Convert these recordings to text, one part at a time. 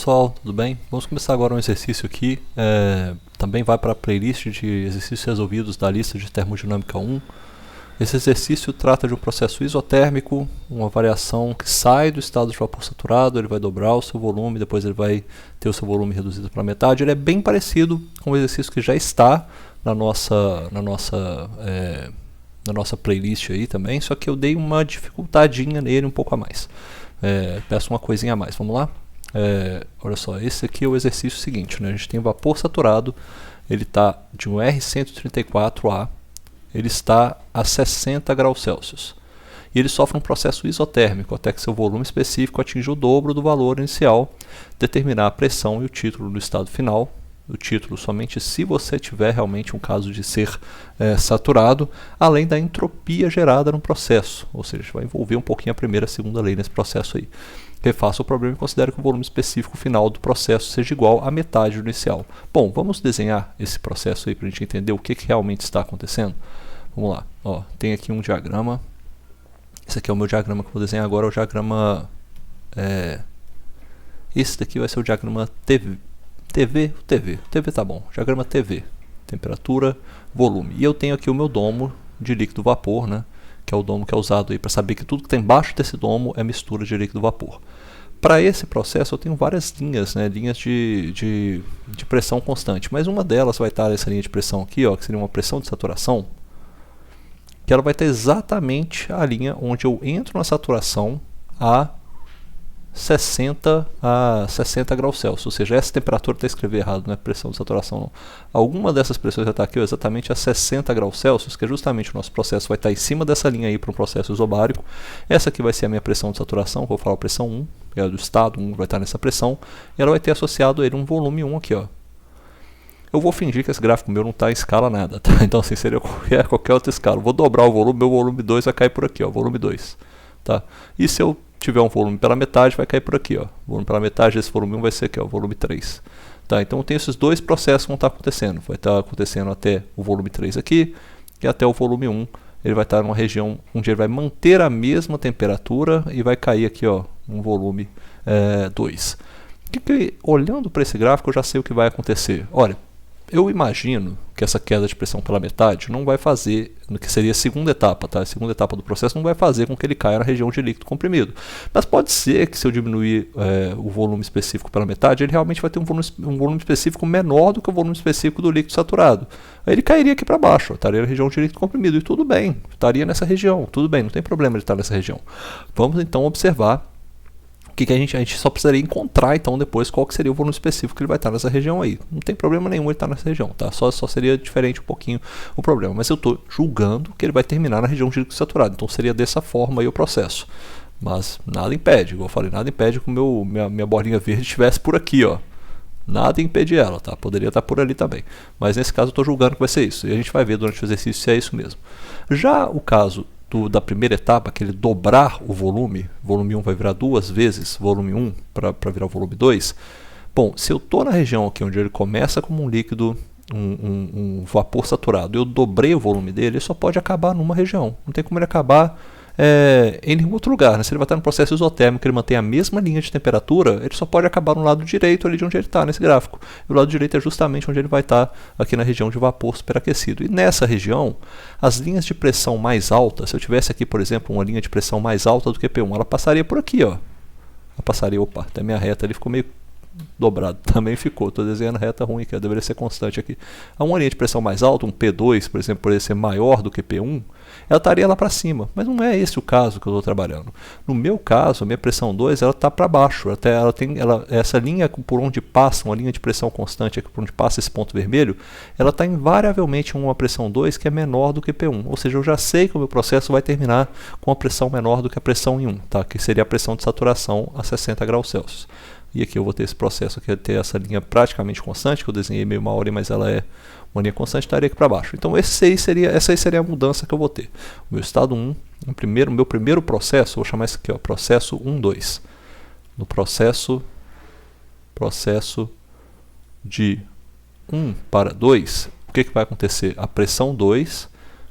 pessoal, tudo bem? Vamos começar agora um exercício aqui, também vai para a playlist de exercícios resolvidos da lista de termodinâmica 1. Esse exercício trata de um processo isotérmico, uma variação que sai do estado de vapor saturado, ele vai dobrar o seu volume, depois ele vai ter o seu volume reduzido para metade. Ele é bem parecido com o exercício que já está na nossa playlist aí também, só que eu dei uma dificultadinha nele um pouco a mais. Peço uma coisinha a mais, vamos lá? Olha só, esse aqui é o exercício seguinte, né? A gente tem vapor saturado, ele está de um R134A, ele está a 60 graus Celsius. E ele sofre um processo isotérmico até que seu volume específico atinja o dobro do valor inicial, determinar a pressão e o título do estado final. O título somente se você tiver realmente um caso de ser saturado, além da entropia gerada no processo, ou seja, vai envolver um pouquinho a primeira e a segunda lei nesse processo aí. Refaça o problema e considere que o volume específico final do processo seja igual à metade do inicial. Bom, vamos desenhar esse processo aí para a gente entender o que realmente está acontecendo. Vamos lá, ó, tem aqui um diagrama. Esse aqui é o meu diagrama que eu vou desenhar agora, é o diagrama... Esse daqui vai ser o diagrama TV tá bom, diagrama TV, temperatura, volume. E eu tenho aqui o meu domo de líquido vapor, né? Que é o domo que é usado aí para saber que tudo que tem embaixo desse domo é mistura de líquido vapor. Para esse processo eu tenho várias linhas, né? Linhas de pressão constante, mas uma delas vai estar nessa linha de pressão aqui, ó, que seria uma pressão de saturação, que ela vai ter exatamente a linha onde eu entro na saturação a 60 graus Celsius, ou seja, essa temperatura está escrever errado, não é pressão de saturação não. Alguma dessas pressões já está aqui, ó, exatamente a 60 graus Celsius, que é justamente o nosso processo vai estar em cima dessa linha aí para um processo isobárico. Essa aqui vai ser a minha pressão de saturação, vou falar a pressão 1, que é do estado 1, vai estar nessa pressão, e ela vai ter associado a ele um volume 1 aqui, ó. Eu vou fingir que esse gráfico meu não está em escala nada, tá? Então assim, seria qualquer outra escala. Vou dobrar o volume, meu volume 2 vai cair por aqui, ó, volume 2, tá? E se eu tiver um volume pela metade, vai cair por aqui, ó. O volume pela metade desse volume 1 vai ser aqui, ó, volume 3. Tá, então tem esses dois processos que vão estar acontecendo. Vai estar acontecendo até o volume 3 aqui e até o volume 1. Ele vai estar numa região onde ele vai manter a mesma temperatura e vai cair aqui, ó, um volume 2. Olhando para esse gráfico eu já sei o que vai acontecer. Olha, eu imagino que essa queda de pressão pela metade não vai fazer, que seria a segunda etapa, tá? A segunda etapa do processo não vai fazer com que ele caia na região de líquido comprimido. Mas pode ser que se eu diminuir o volume específico pela metade, ele realmente vai ter um volume específico menor do que o volume específico do líquido saturado. Aí ele cairia aqui para baixo, estaria na região de líquido comprimido, e tudo bem, estaria nessa região, tudo bem, não tem problema ele estar nessa região. Vamos então observar que a gente só precisaria encontrar então depois qual que seria o volume específico que ele vai estar nessa região aí. Não tem problema nenhum ele estar nessa região, tá? Só seria diferente um pouquinho o problema. Mas eu estou julgando que ele vai terminar na região de líquido saturado. Então seria dessa forma aí o processo. Mas nada impede, igual eu falei, nada impede que minha bolinha verde estivesse por aqui, ó. Nada impede ela, tá? Poderia estar por ali também. Mas nesse caso eu estou julgando que vai ser isso. E a gente vai ver durante o exercício se é isso mesmo. Já o caso da primeira etapa, que ele dobrar o volume 1 vai virar duas vezes volume 1 para virar o volume 2. Bom, se eu estou na região aqui onde ele começa como um líquido, um vapor saturado, eu dobrei o volume dele, ele só pode acabar numa região. Não tem como ele acabar em nenhum outro lugar, né? Se ele vai estar no processo isotérmico, ele mantém a mesma linha de temperatura, ele só pode acabar no lado direito ali de onde ele está nesse gráfico. E o lado direito é justamente onde ele vai estar aqui na região de vapor superaquecido. E nessa região, as linhas de pressão mais altas, se eu tivesse aqui, por exemplo, uma linha de pressão mais alta do que P1, ela passaria por aqui, ó. Ela passaria, opa, até minha reta ali ficou meio dobrado, também ficou, estou desenhando reta ruim aqui, deveria ser constante aqui. Uma linha de pressão mais alta, um P2, por exemplo, poderia ser maior do que P1, ela estaria lá para cima, mas não é esse o caso que eu estou trabalhando. No meu caso, a minha pressão 2 ela está para baixo, essa linha por onde passa, uma linha de pressão constante, aqui por onde passa esse ponto vermelho, ela está invariavelmente em uma pressão 2 que é menor do que P1, ou seja, eu já sei que o meu processo vai terminar com uma pressão menor do que a pressão em 1, tá? Que seria a pressão de saturação a 60 graus Celsius. E aqui eu vou ter esse processo aqui, ter essa linha praticamente constante, que eu desenhei meio mal ali, mas ela é uma linha constante, estaria aqui para baixo. Então essa aí seria a mudança que eu vou ter. O meu estado 1, meu primeiro processo, vou chamar isso aqui, ó, processo 1, 2. No processo de 1 para 2, o que vai acontecer? A pressão 2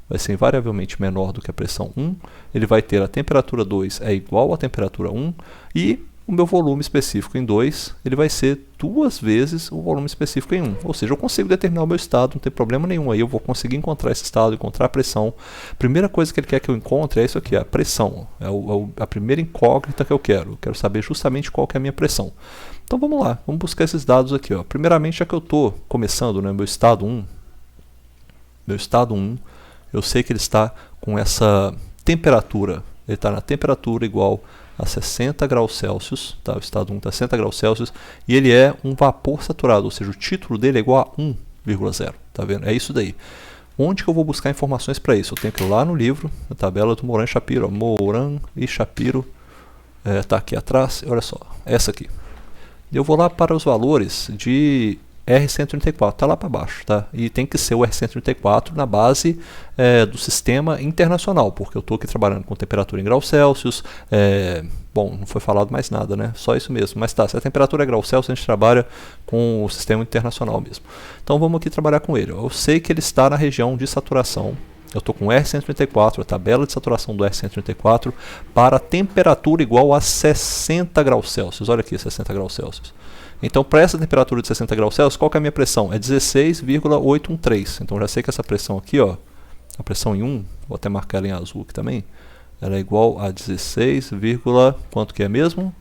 vai ser invariavelmente menor do que a pressão 1, ele vai ter a temperatura 2 é igual à temperatura 1, e o meu volume específico em 2, ele vai ser 2 vezes o volume específico em 1. Ou seja, eu consigo determinar o meu estado, não tem problema nenhum. Aí eu vou conseguir encontrar esse estado, encontrar a pressão. Primeira coisa que ele quer que eu encontre é isso aqui, a pressão. É a primeira incógnita que eu quero. Eu quero saber justamente qual que é a minha pressão. Então vamos lá, vamos buscar esses dados aqui. Ó. Primeiramente, já que eu estou começando, né, meu estado 1, eu sei que ele está com essa temperatura. Ele está na temperatura igual a 60 graus Celsius, tá? O estado 1 está a 60 graus Celsius, e ele é um vapor saturado, ou seja, o título dele é igual a 1,0, tá vendo? É isso daí. Onde que eu vou buscar informações para isso? Eu tenho que ir lá no livro, na tabela do Moran e Shapiro. Moran e Shapiro está aqui atrás, olha só, essa aqui. Eu vou lá para os valores de R134, está lá para baixo, tá? E tem que ser o R134 na base do sistema internacional, porque eu estou aqui trabalhando com temperatura em graus Celsius. Bom, não foi falado mais nada, né? Só isso mesmo. Mas tá, se a temperatura é graus Celsius, a gente trabalha com o sistema internacional mesmo. Então vamos aqui trabalhar com ele. Eu sei que ele está na região de saturação. Eu estou com R134, a tabela de saturação do R134, para temperatura igual a 60 graus Celsius. Olha aqui, 60 graus Celsius. Então, para essa temperatura de 60 graus Celsius, qual que é a minha pressão? É 16,813. Então, já sei que essa pressão aqui, ó, a pressão em 1, vou até marcar ela em azul aqui também, ela é igual a 16, quanto que é mesmo?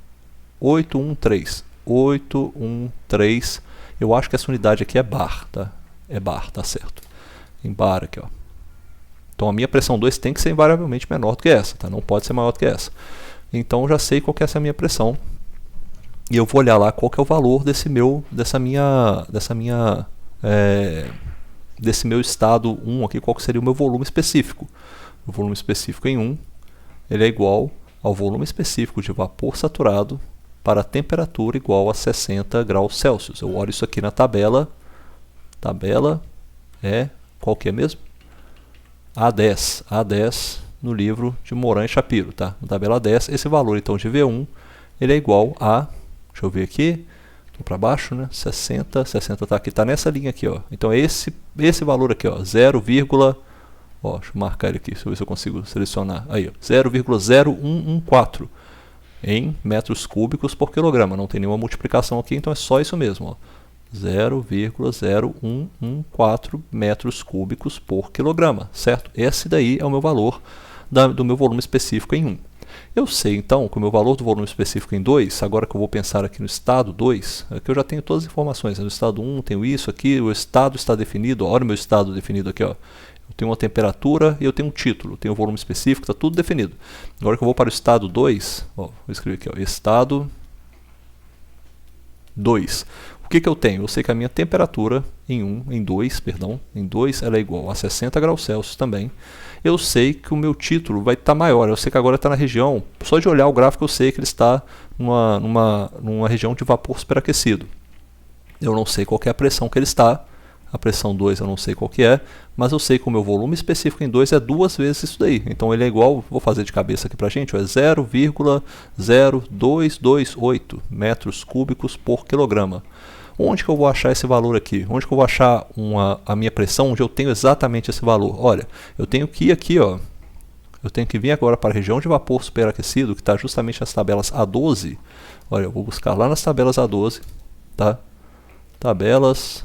813. 813. Eu acho que essa unidade aqui é bar, tá? É bar, tá certo. Em bar aqui, ó. Então, a minha pressão 2 tem que ser invariavelmente menor do que essa, tá? Não pode ser maior do que essa. Então, eu já sei qual que é essa minha pressão. E eu vou olhar lá qual que é o valor desse meu estado 1 aqui, qual que seria o meu volume específico. O volume específico em 1, ele é igual ao volume específico de vapor saturado para a temperatura igual a 60 graus Celsius. Eu olho isso aqui na tabela. Tabela é, qual que é mesmo? A10 no livro de Moran e Shapiro, tá? Na tabela 10, esse valor então de V1, ele é igual a, deixa eu ver aqui, para baixo, né? 60 está aqui, está nessa linha aqui, ó. Então é esse valor aqui, ó, 0, ó, deixa eu marcar ele aqui, deixa eu ver se eu consigo selecionar. Aí, ó, 0,0114 em metros cúbicos por quilograma. Não tem nenhuma multiplicação aqui, então é só isso mesmo, ó. 0,0114 metros cúbicos por quilograma, certo? Esse daí é o meu valor do meu volume específico em 1. Eu sei então que o meu valor do volume específico em 2, agora que eu vou pensar aqui no estado 2, aqui eu já tenho todas as informações. No estado 1 tenho isso aqui, o estado está definido, olha o meu estado definido aqui, ó. Eu tenho uma temperatura e eu tenho um título, tenho um volume específico, está tudo definido. Agora que eu vou para o estado 2, ó, vou escrever aqui, ó, estado 2. O que eu tenho? Eu sei que a minha temperatura em 2, ela é igual a 60 graus Celsius também. Eu sei que o meu título vai estar maior. Eu sei que agora está na região, só de olhar o gráfico eu sei que ele está numa região de vapor superaquecido. Eu não sei qual que é a pressão que ele está. A pressão 2 eu não sei qual que é, mas eu sei que o meu volume específico em 2 é 2 vezes isso daí. Então ele é igual, vou fazer de cabeça aqui pra gente, ó, é 0,0228 metros cúbicos por quilograma. Onde que eu vou achar esse valor aqui? Onde que eu vou achar a minha pressão onde eu tenho exatamente esse valor? Olha, eu tenho que ir aqui, ó, eu tenho que vir agora para a região de vapor superaquecido, que está justamente nas tabelas A12. Olha, eu vou buscar lá nas tabelas A12, tá? Tabelas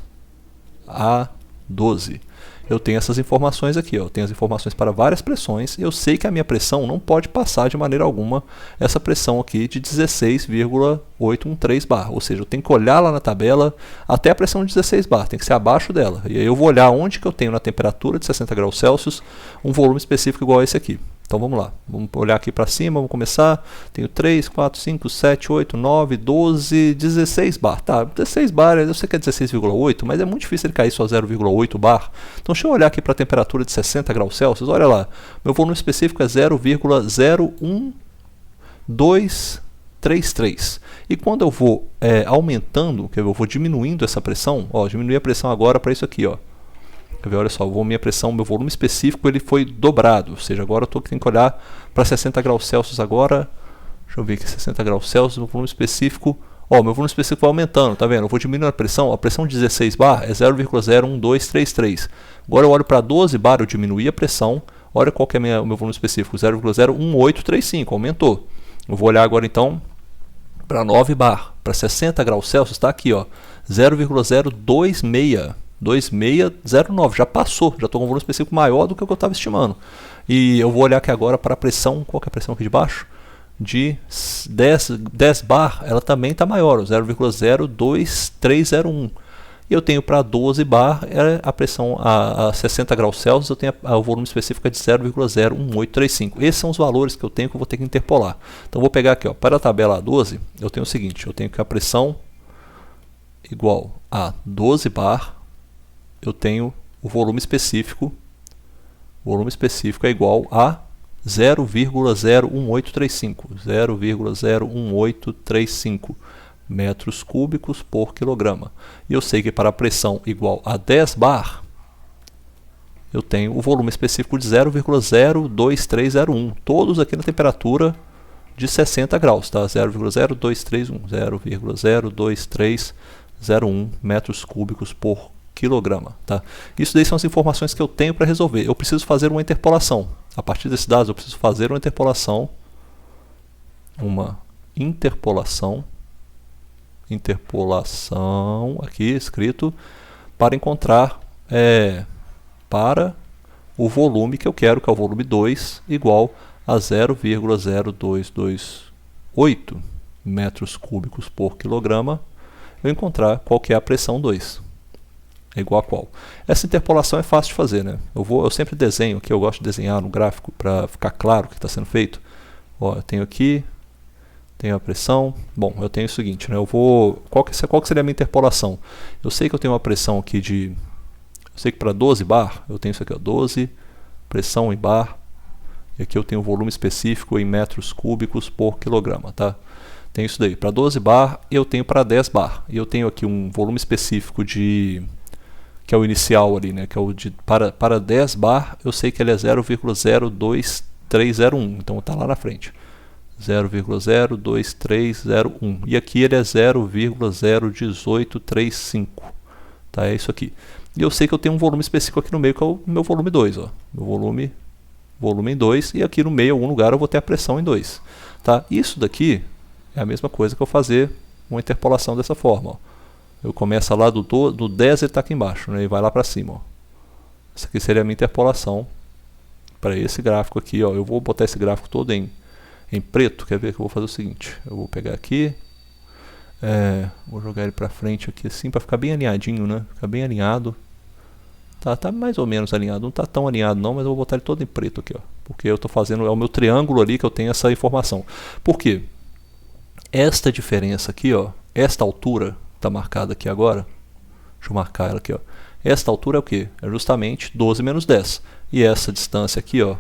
A12. Eu tenho essas informações aqui, ó. Eu tenho as informações para várias pressões e eu sei que a minha pressão não pode passar de maneira alguma essa pressão aqui de 16,813 bar. Ou seja, eu tenho que olhar lá na tabela até a pressão de 16 bar, tem que ser abaixo dela. E aí eu vou olhar onde que eu tenho na temperatura de 60 graus Celsius um volume específico igual a esse aqui. Então vamos lá, vamos olhar aqui para cima, vamos começar. Tenho 3, 4, 5, 7, 8, 9, 12, 16 bar. Tá, 16 bar, eu sei que é 16,8, mas é muito difícil ele cair só 0,8 bar. Então deixa eu olhar aqui para a temperatura de 60 graus Celsius. Olha lá, meu volume específico é 0,01233. E quando eu vou aumentando, que eu vou diminuindo essa pressão, ó, diminuir a pressão agora para isso aqui, ó. Quer ver, olha só, minha pressão, meu volume específico ele foi dobrado, ou seja, agora eu tenho que olhar para 60 graus Celsius agora, deixa eu ver aqui, 60 graus Celsius, meu volume específico, ó, meu volume específico vai aumentando, tá vendo? Eu vou diminuindo a pressão de 16 bar é 0,01233, agora eu olho para 12 bar, eu diminuí a pressão, olha qual que é o meu volume específico, 0,01835, aumentou. Eu vou olhar agora então Para 9 bar, para 60 graus Celsius, está aqui, ó, 0,026, 2609, já passou, já estou com um volume específico maior do que o que eu estava estimando. E eu vou olhar aqui agora para a pressão, qual que é a pressão aqui de baixo? De 10 bar, ela também está maior, 0,02301. E eu tenho para 12 bar, a pressão a 60 graus Celsius, eu tenho o volume específico de 0,01835. Esses são os valores que eu tenho que eu vou ter que interpolar. Então vou pegar aqui, ó, para a tabela A12, eu tenho o seguinte, eu tenho que a pressão igual a 12 bar, eu tenho o volume específico é igual a 0,01835 metros cúbicos por quilograma. E eu sei que para a pressão igual a 10 bar, eu tenho o volume específico de 0,02301. Todos aqui na temperatura de 60 graus, tá? 0,02301 metros cúbicos por quilograma, tá? Isso daí são as informações que eu tenho para resolver. Eu preciso fazer uma interpolação. A partir desses dados, eu preciso fazer uma interpolação aqui escrito para encontrar para o volume que eu quero, que é o volume 2, igual a 0,0228 metros cúbicos por quilograma, eu encontrar qual que é a pressão 2. É igual a qual? Essa interpolação é fácil de fazer, né? Eu sempre desenho aqui, eu gosto de desenhar no gráfico para ficar claro o que está sendo feito. Ó, eu tenho aqui, tenho a pressão. Bom, eu tenho o seguinte, né? Qual que seria a minha interpolação? Eu sei que eu tenho uma pressão aqui eu sei que para 12 bar, eu tenho isso aqui, ó, 12, pressão em bar, e aqui eu tenho o volume específico em metros cúbicos por quilograma, tá? Tem isso daí. Para 12 bar, eu tenho para 10 bar. E eu tenho aqui um volume específico que é o inicial ali, né? Que é o para 10 bar, eu sei que ele é 0,02301. Então está lá na frente. 0,02301. E aqui ele é 0,01835. Tá? É isso aqui. E eu sei que eu tenho um volume específico aqui no meio, que é o meu volume 2. Ó. Meu volume em 2. E aqui no meio, em algum lugar, eu vou ter a pressão em 2. Tá? Isso daqui é a mesma coisa que eu fazer uma interpolação dessa forma. Ó. Eu começo lá do 10, ele está aqui embaixo, né? E vai lá para cima. Ó. Essa aqui seria a minha interpolação para esse gráfico aqui. Ó. Eu vou botar esse gráfico todo em preto. Quer ver que eu vou fazer o seguinte? Eu vou pegar aqui, vou jogar ele para frente aqui assim, para ficar bem alinhadinho, né? Ficar bem alinhado. Tá mais ou menos alinhado, não está tão alinhado não, mas eu vou botar ele todo em preto aqui, ó. Porque eu estou fazendo, é o meu triângulo ali que eu tenho essa informação. Por quê? Esta diferença aqui, ó, esta altura está marcada aqui agora. Deixa eu marcar ela aqui, ó. Esta altura é o quê? É justamente 12 menos 10. E essa distância aqui, ó,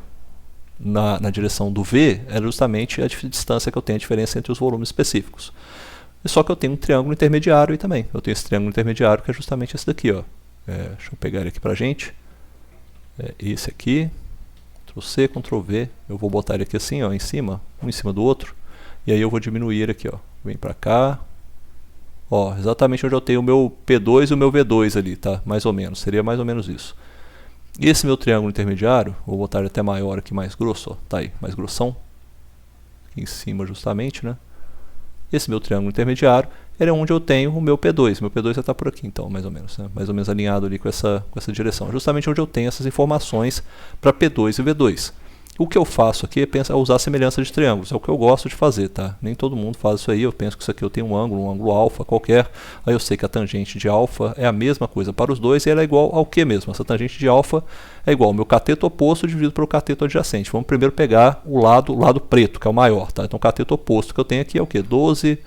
na direção do V, é justamente a distância que eu tenho, a diferença entre os volumes específicos. Só que eu tenho um triângulo intermediário aí também. Eu tenho esse triângulo intermediário que é justamente esse daqui, ó. Deixa eu pegar ele aqui pra gente. Esse aqui. Ctrl C, Ctrl V. Eu vou botar ele aqui assim, ó, em cima, um em cima do outro. E aí eu vou diminuir ele aqui, ó. Vem pra cá. Ó, exatamente onde eu tenho o meu P2 e o meu V2 ali, tá? Mais ou menos, seria mais ou menos isso. E esse meu triângulo intermediário, vou botar ele até maior aqui, mais grosso, ó. Tá aí, mais grossão. Aqui em cima justamente, né? Esse meu triângulo intermediário, ele é onde eu tenho o meu P2. Meu P2 já está por aqui, então, mais ou menos, né? Mais ou menos alinhado ali com essa direção. Justamente onde eu tenho essas informações para P2 e V2. O que eu faço aqui é usar a semelhança de triângulos, é o que eu gosto de fazer, tá? Nem todo mundo faz isso aí, eu penso que isso aqui eu tenho um ângulo alfa qualquer, aí eu sei que a tangente de alfa é a mesma coisa para os dois e ela é igual ao que mesmo? Essa tangente de alfa é igual ao meu cateto oposto dividido pelo cateto adjacente. Vamos primeiro pegar o lado preto, que é o maior, tá? Então o cateto oposto que eu tenho aqui é o que? 12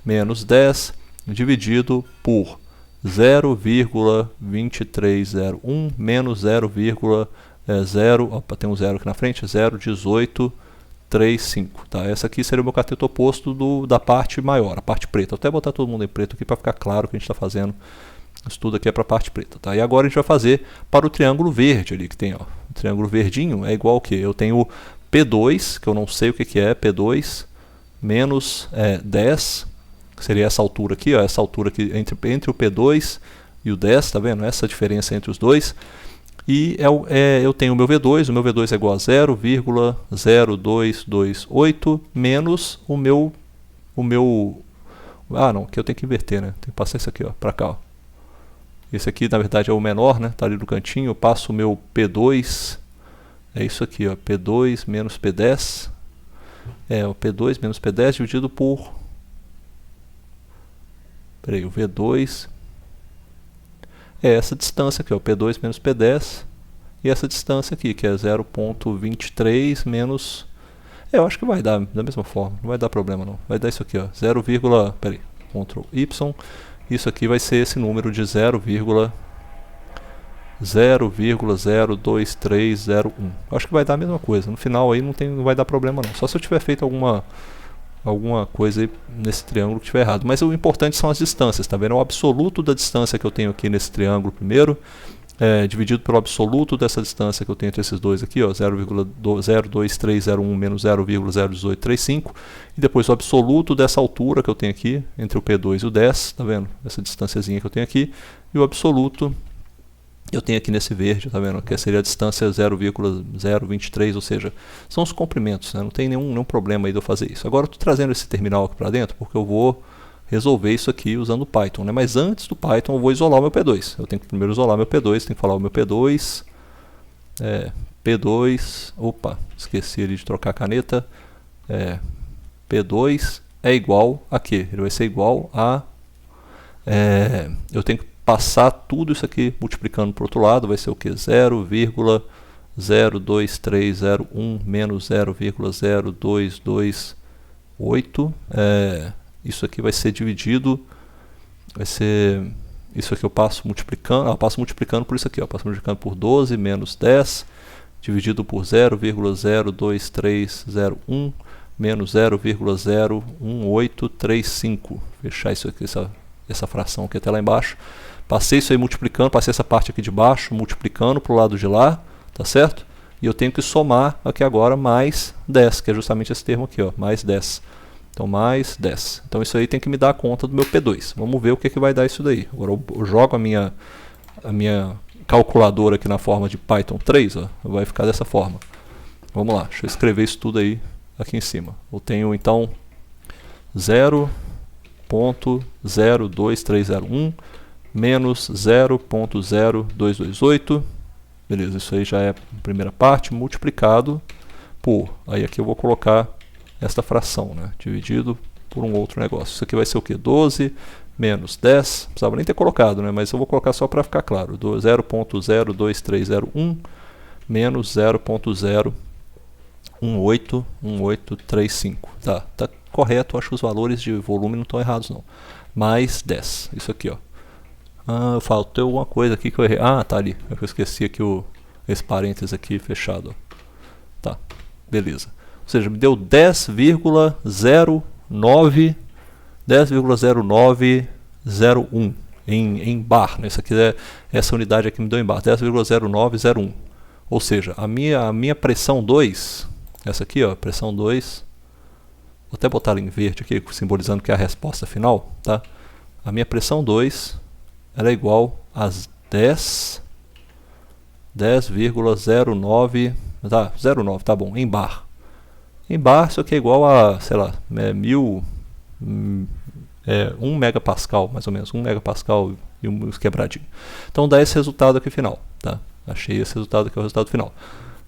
menos 10 dividido por 0,2301 menos 0,0, opa, tem um 0 aqui na frente, 0,1835, tá? Essa aqui seria o meu cateto oposto da parte maior, a parte preta. Vou até botar todo mundo em preto aqui para ficar claro que a gente está fazendo. Isso tudo aqui é para a parte preta, tá? E agora a gente vai fazer para o triângulo verde ali que tem, ó. O triângulo verdinho é igual ao que? Eu tenho P2, que eu não sei o que é, P2 menos 10, que seria essa altura aqui, ó, essa altura aqui entre o P2 e o 10, tá vendo? Essa diferença entre os dois. E eu tenho o meu V2 é igual a 0,0228 menos o meu Ah, não, aqui eu tenho que inverter, né? Tenho que passar isso aqui, ó, pra cá, ó. Esse aqui, na verdade, é o menor, né? Tá ali no cantinho. Eu passo o meu P2. É isso aqui, ó. P2 menos P10. É, o P2 menos P10 dividido por... Peraí, o V2... É essa distância aqui, ó. P2 menos P10. E essa distância aqui, que é 0,23 menos... eu acho que vai dar da mesma forma. Não vai dar problema, não. Vai dar isso aqui, ó. 0, peraí. Ctrl Y. Isso aqui vai ser esse número de 0,02301. Acho que vai dar a mesma coisa. No final aí não vai dar problema não. Só se eu tiver feito alguma coisa aí nesse triângulo que estiver errado. Mas o importante são as distâncias, tá vendo? O absoluto da distância que eu tenho aqui nesse triângulo primeiro, dividido pelo absoluto dessa distância que eu tenho entre esses dois aqui, 0,02301 menos 0,01835, e depois o absoluto dessa altura que eu tenho aqui, entre o P2 e o 10, tá vendo? Essa distânciazinha que eu tenho aqui, e o absoluto eu tenho aqui nesse verde, tá vendo? Que seria a distância 0,023, ou seja, são os comprimentos, né? Não tem nenhum problema aí de eu fazer isso. Agora eu estou trazendo esse terminal aqui para dentro, porque eu vou resolver isso aqui usando o Python, né? Mas antes do Python eu vou isolar o meu P2. Eu tenho que primeiro isolar meu P2, tenho que falar o meu P2. P2, opa, esqueci ali de trocar a caneta. P2 é igual a quê? Ele vai ser igual a... eu tenho que passar tudo isso aqui multiplicando para o outro lado, vai ser o quê? 0,02301 menos 0,0228. Isso aqui vai ser dividido, vai ser, isso aqui eu passo multiplicando, por isso aqui, ó, passo multiplicando por 12 menos 10, dividido por 0,02301 menos 0,01835. Fechar isso aqui, essa fração aqui até lá embaixo. Passei isso aí multiplicando, passei essa parte aqui de baixo, multiplicando para o lado de lá, tá certo? E eu tenho que somar aqui agora mais 10, que é justamente esse termo aqui, ó, mais 10. Então, mais 10. Então, isso aí tem que me dar conta do meu P2. Vamos ver o que vai dar isso daí. Agora, eu jogo a minha calculadora aqui na forma de Python 3, ó, vai ficar dessa forma. Vamos lá, deixa eu escrever isso tudo aí aqui em cima. Eu tenho, então, 0,02301 menos 0,0228. Beleza, isso aí já é a primeira parte, multiplicado por... Aí aqui eu vou colocar esta fração, né, dividido por um outro negócio. Isso aqui vai ser o quê? 12 menos 10. Não precisava nem ter colocado, né, mas eu vou colocar só para ficar claro. 0,02301 menos 0,01835. Tá correto, acho que os valores de volume não estão errados não. Mais 10. Isso aqui, ó. Faltou alguma coisa aqui que eu errei. Tá ali. Eu esqueci aqui esse parênteses aqui fechado, ó. Tá, beleza. Ou seja, me deu 10,0901 em bar, né? Isso aqui essa unidade aqui me deu em bar, 10,0901. Ou seja, a minha pressão 2, essa aqui, ó, pressão 2, vou até botar ela em verde aqui, simbolizando que é a resposta final, tá? A minha pressão 2, ela é igual a 10,09, tá, 09, tá bom, em bar. Em bar, isso aqui é igual a, sei lá, 1 megapascal, mais ou menos, 1 megapascal e uns quebradinhos. Então dá esse resultado aqui final, tá? Achei esse resultado aqui, é o resultado final.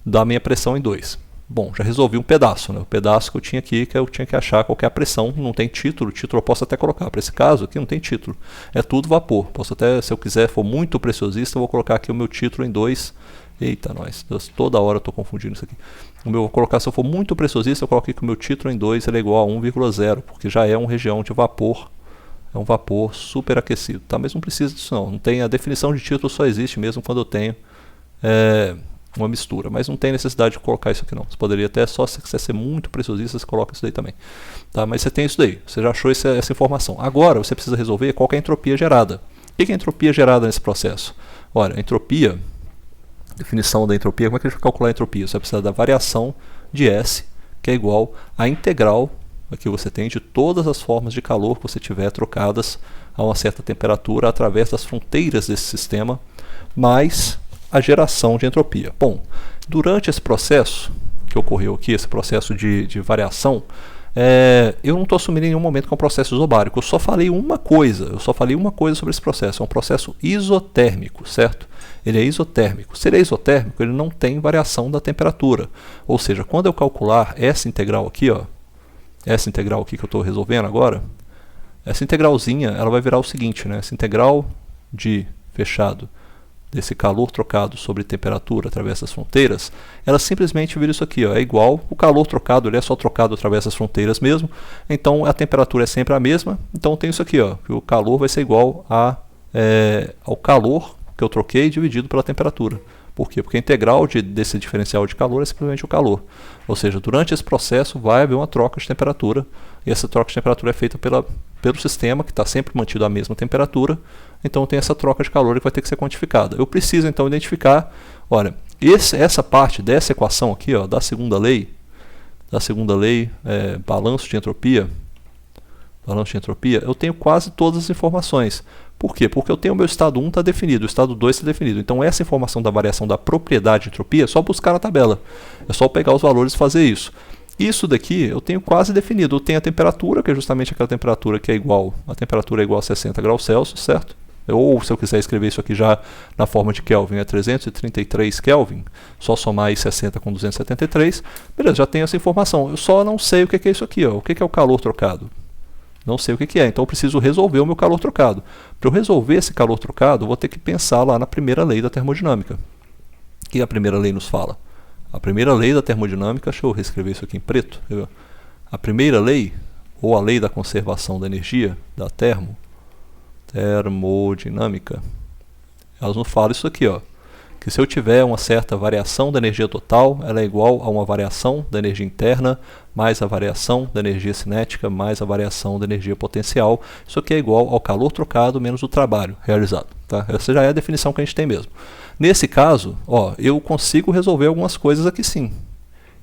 Da minha pressão em 2. Bom, já resolvi um pedaço, né? O pedaço que eu tinha aqui, que eu tinha que achar qual que é a pressão, não tem título, título eu posso até colocar. Para esse caso aqui não tem título, é tudo vapor. Posso até, se eu quiser, for muito preciosista, eu vou colocar aqui o meu título em 2. Eita, nós, toda hora eu estou confundindo isso aqui. Vou colocar, se eu for muito preciosista, eu coloco aqui que o meu título em 2 ele é igual a 1,0, porque já é uma região de vapor, é um vapor superaquecido, tá? Mas não precisa disso não, tem, a definição de título só existe mesmo quando eu tenho uma mistura, mas não tem necessidade de colocar isso aqui não. Você poderia até, só se quiser ser muito preciosista, você coloca isso daí também, tá? Mas você tem isso daí, você já achou essa informação. Agora você precisa resolver qual que é a entropia gerada. O que é a entropia gerada nesse processo? Olha, a entropia, definição da entropia, como é que a gente vai calcular a entropia? Você vai precisar da variação de S, que é igual à integral que você tem de todas as formas de calor que você tiver trocadas a uma certa temperatura através das fronteiras desse sistema, mais a geração de entropia. Bom, durante esse processo que ocorreu aqui, esse processo de variação, Eu não estou assumindo em nenhum momento que é um processo isobárico. Eu só falei uma coisa sobre esse processo. É um processo isotérmico, certo? Ele é isotérmico. Se ele é isotérmico, ele não tem variação da temperatura. Ou seja, quando eu calcular essa integral aqui, ó, essa integral aqui que eu estou resolvendo agora, essa integralzinha, ela vai virar o seguinte, né? Essa integral de fechado desse calor trocado sobre temperatura através das fronteiras, ela simplesmente vira isso aqui, ó, é igual, o calor trocado, ele é só trocado através das fronteiras mesmo, então a temperatura é sempre a mesma, então tem isso aqui, ó, que o calor vai ser igual ao calor que eu troquei dividido pela temperatura. Por quê? Porque a integral desse diferencial de calor é simplesmente o calor. Ou seja, durante esse processo vai haver uma troca de temperatura, e essa troca de temperatura é feita pelo sistema, que está sempre mantido a mesma temperatura, então tem essa troca de calor que vai ter que ser quantificada. Eu preciso então identificar, olha, essa parte dessa equação aqui, ó, da segunda lei, balanço de entropia, eu tenho quase todas as informações. Por quê? Porque eu tenho o meu estado 1 está definido, o estado 2 está definido. Então essa informação da variação da propriedade de entropia é só buscar na tabela. É só pegar os valores e fazer isso. Isso daqui eu tenho quase definido. Eu tenho a temperatura, que é justamente aquela temperatura que é igual, a temperatura é igual a 60 graus Celsius, certo? Ou se eu quiser escrever isso aqui já na forma de Kelvin, é 333 Kelvin, só somar aí 60 com 273, beleza, já tenho essa informação. Eu só não sei o que é isso aqui, ó. O que é o calor trocado? Não sei o que é, então eu preciso resolver o meu calor trocado. Para eu resolver esse calor trocado, eu vou ter que pensar lá na primeira lei da termodinâmica. O que a primeira lei nos fala? A primeira lei da termodinâmica, deixa eu reescrever isso aqui em preto. A primeira lei, ou a lei da conservação da energia, da termodinâmica, elas nos falam isso aqui, ó, que se eu tiver uma certa variação da energia total, ela é igual a uma variação da energia interna, mais a variação da energia cinética, mais a variação da energia potencial. Isso aqui é igual ao calor trocado menos o trabalho realizado. Tá? Essa já é a definição que a gente tem mesmo. Nesse caso, ó, eu consigo resolver algumas coisas aqui sim.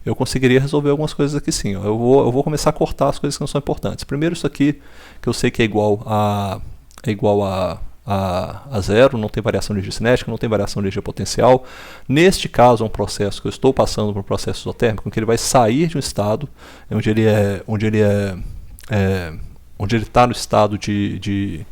Eu conseguiria resolver algumas coisas aqui sim. Ó. Eu vou começar a cortar as coisas que não são importantes. Primeiro isso aqui, que eu sei que é igual a zero, não tem variação de energia cinética, não tem variação de energia potencial. Neste caso é um processo que eu estou passando por um processo isotérmico, em que ele vai sair de um estado onde ele está no estado de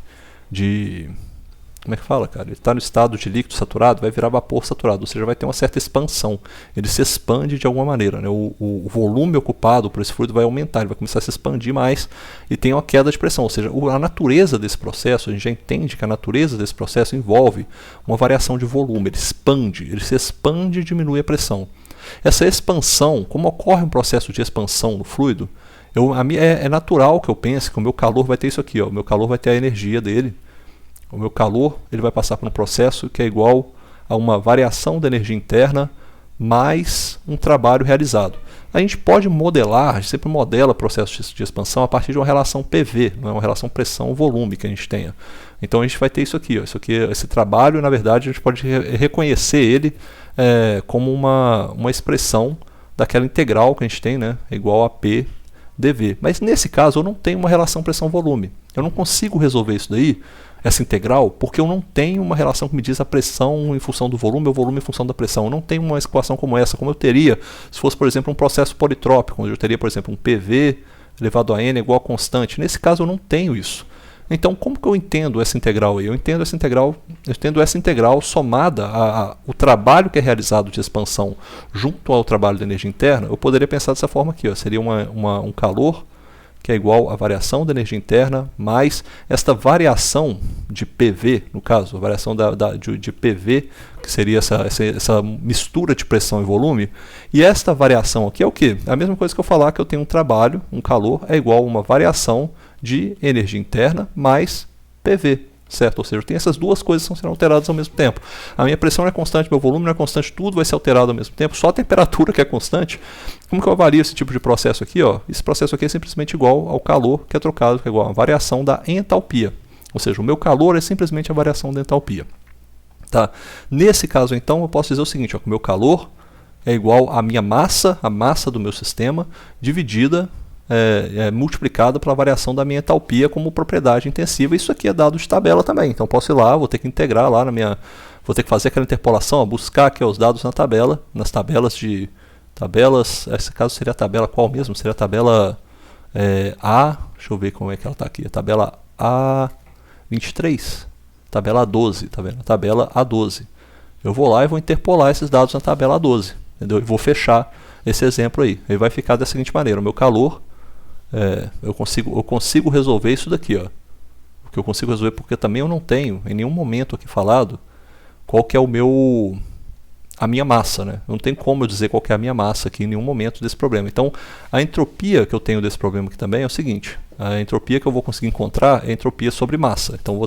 como é que fala, cara? Ele está no estado de líquido saturado, vai virar vapor saturado, ou seja, vai ter uma certa expansão. Ele se expande de alguma maneira, né? O volume ocupado por esse fluido vai aumentar, ele vai começar a se expandir mais e tem uma queda de pressão. Ou seja, a natureza desse processo, a gente já entende que a natureza desse processo envolve uma variação de volume, ele se expande e diminui a pressão. Essa expansão, como ocorre um processo de expansão no fluido, é natural que eu pense que o meu calor vai ter isso aqui, ó, o meu calor vai ter a energia dele. O meu calor ele vai passar por um processo que é igual a uma variação da energia interna mais um trabalho realizado. A gente pode modelar, a gente sempre modela processos de expansão a partir de uma relação PV, não é uma relação pressão-volume que a gente tenha. Então a gente vai ter isso aqui, ó, esse trabalho, na verdade, a gente pode reconhecer ele como uma expressão daquela integral que a gente tem, né, igual a P dV. Mas nesse caso eu não tenho uma relação pressão-volume. Eu não consigo resolver isso daí, essa integral, porque eu não tenho uma relação que me diz a pressão em função do volume ou o volume em função da pressão. Eu não tenho uma equação como essa, como eu teria se fosse, por exemplo, um processo politrópico, onde eu teria, por exemplo, um PV elevado a n igual a constante. Nesse caso eu não tenho isso. Então, como que eu entendo essa integral aí? Eu entendo essa integral somada ao trabalho que é realizado de expansão junto ao trabalho de energia interna. Eu poderia pensar dessa forma aqui, ó, seria um calor que é igual à variação da energia interna, mais esta variação de PV, no caso, a variação de PV, que seria essa mistura de pressão e volume, e esta variação aqui é o quê? É a mesma coisa que eu falar que eu tenho um trabalho, um calor, é igual a uma variação de energia interna mais PV. Certo? Ou seja, eu tenho essas duas coisas que estão sendo alteradas ao mesmo tempo. A minha pressão não é constante, meu volume não é constante, tudo vai ser alterado ao mesmo tempo, só a temperatura que é constante. Como que eu avalio esse tipo de processo aqui? Ó? Esse processo aqui é simplesmente igual ao calor que é trocado, que é igual a variação da entalpia. Ou seja, o meu calor é simplesmente a variação da entalpia. Tá? Nesse caso, então, eu posso dizer o seguinte, ó, que o meu calor é igual à minha massa, a massa do meu sistema, dividida multiplicada pela variação da minha entalpia como propriedade intensiva. Isso aqui é dado de tabela também, então posso ir lá, vou ter que integrar lá vou ter que fazer aquela interpolação, buscar aqui os dados na tabela, nas tabelas, esse caso seria a tabela qual mesmo? Seria a tabela Deixa eu ver como é que ela está aqui, a tabela A23, tabela A12, tá vendo? A tabela A12. Eu vou lá e vou interpolar esses dados na tabela A12, entendeu? E vou fechar esse exemplo aí. Aí vai ficar da seguinte maneira: o meu calor, eu consigo resolver isso daqui, ó. O que eu consigo resolver, porque também eu não tenho em nenhum momento aqui falado qual que é a minha massa, né? Não tem como eu dizer qual que é a minha massa aqui em nenhum momento desse problema. Então, a entropia que eu tenho desse problema aqui também é o seguinte: a entropia que eu vou conseguir encontrar é a entropia sobre massa. Então,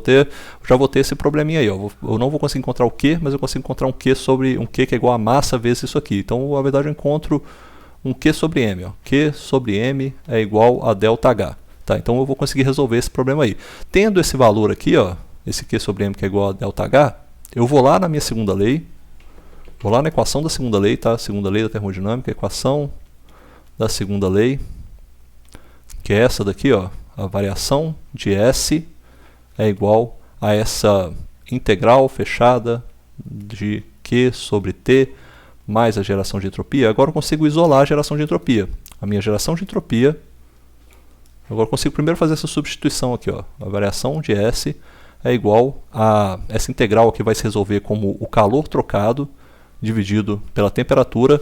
já vou ter esse probleminha aí, ó. Eu não vou conseguir encontrar o Q, mas eu consigo encontrar um Q sobre um Q que é igual a massa vezes isso aqui. Então, na verdade, eu encontro um Q sobre M, ó. Q sobre M é igual a ΔH. Tá? Então, eu vou conseguir resolver esse problema aí. Tendo esse valor aqui, ó, esse Q sobre M que é igual a ΔH, eu vou lá na minha segunda lei. Vou lá na equação da segunda lei, tá? Segunda lei da termodinâmica, equação da segunda lei, que é essa daqui, ó. A variação de S é igual a essa integral fechada de Q sobre T mais a geração de entropia. Agora eu consigo isolar a geração de entropia. A minha geração de entropia, agora eu consigo primeiro fazer essa substituição aqui, ó. A variação de S é igual a essa integral que vai se resolver como o calor trocado dividido pela temperatura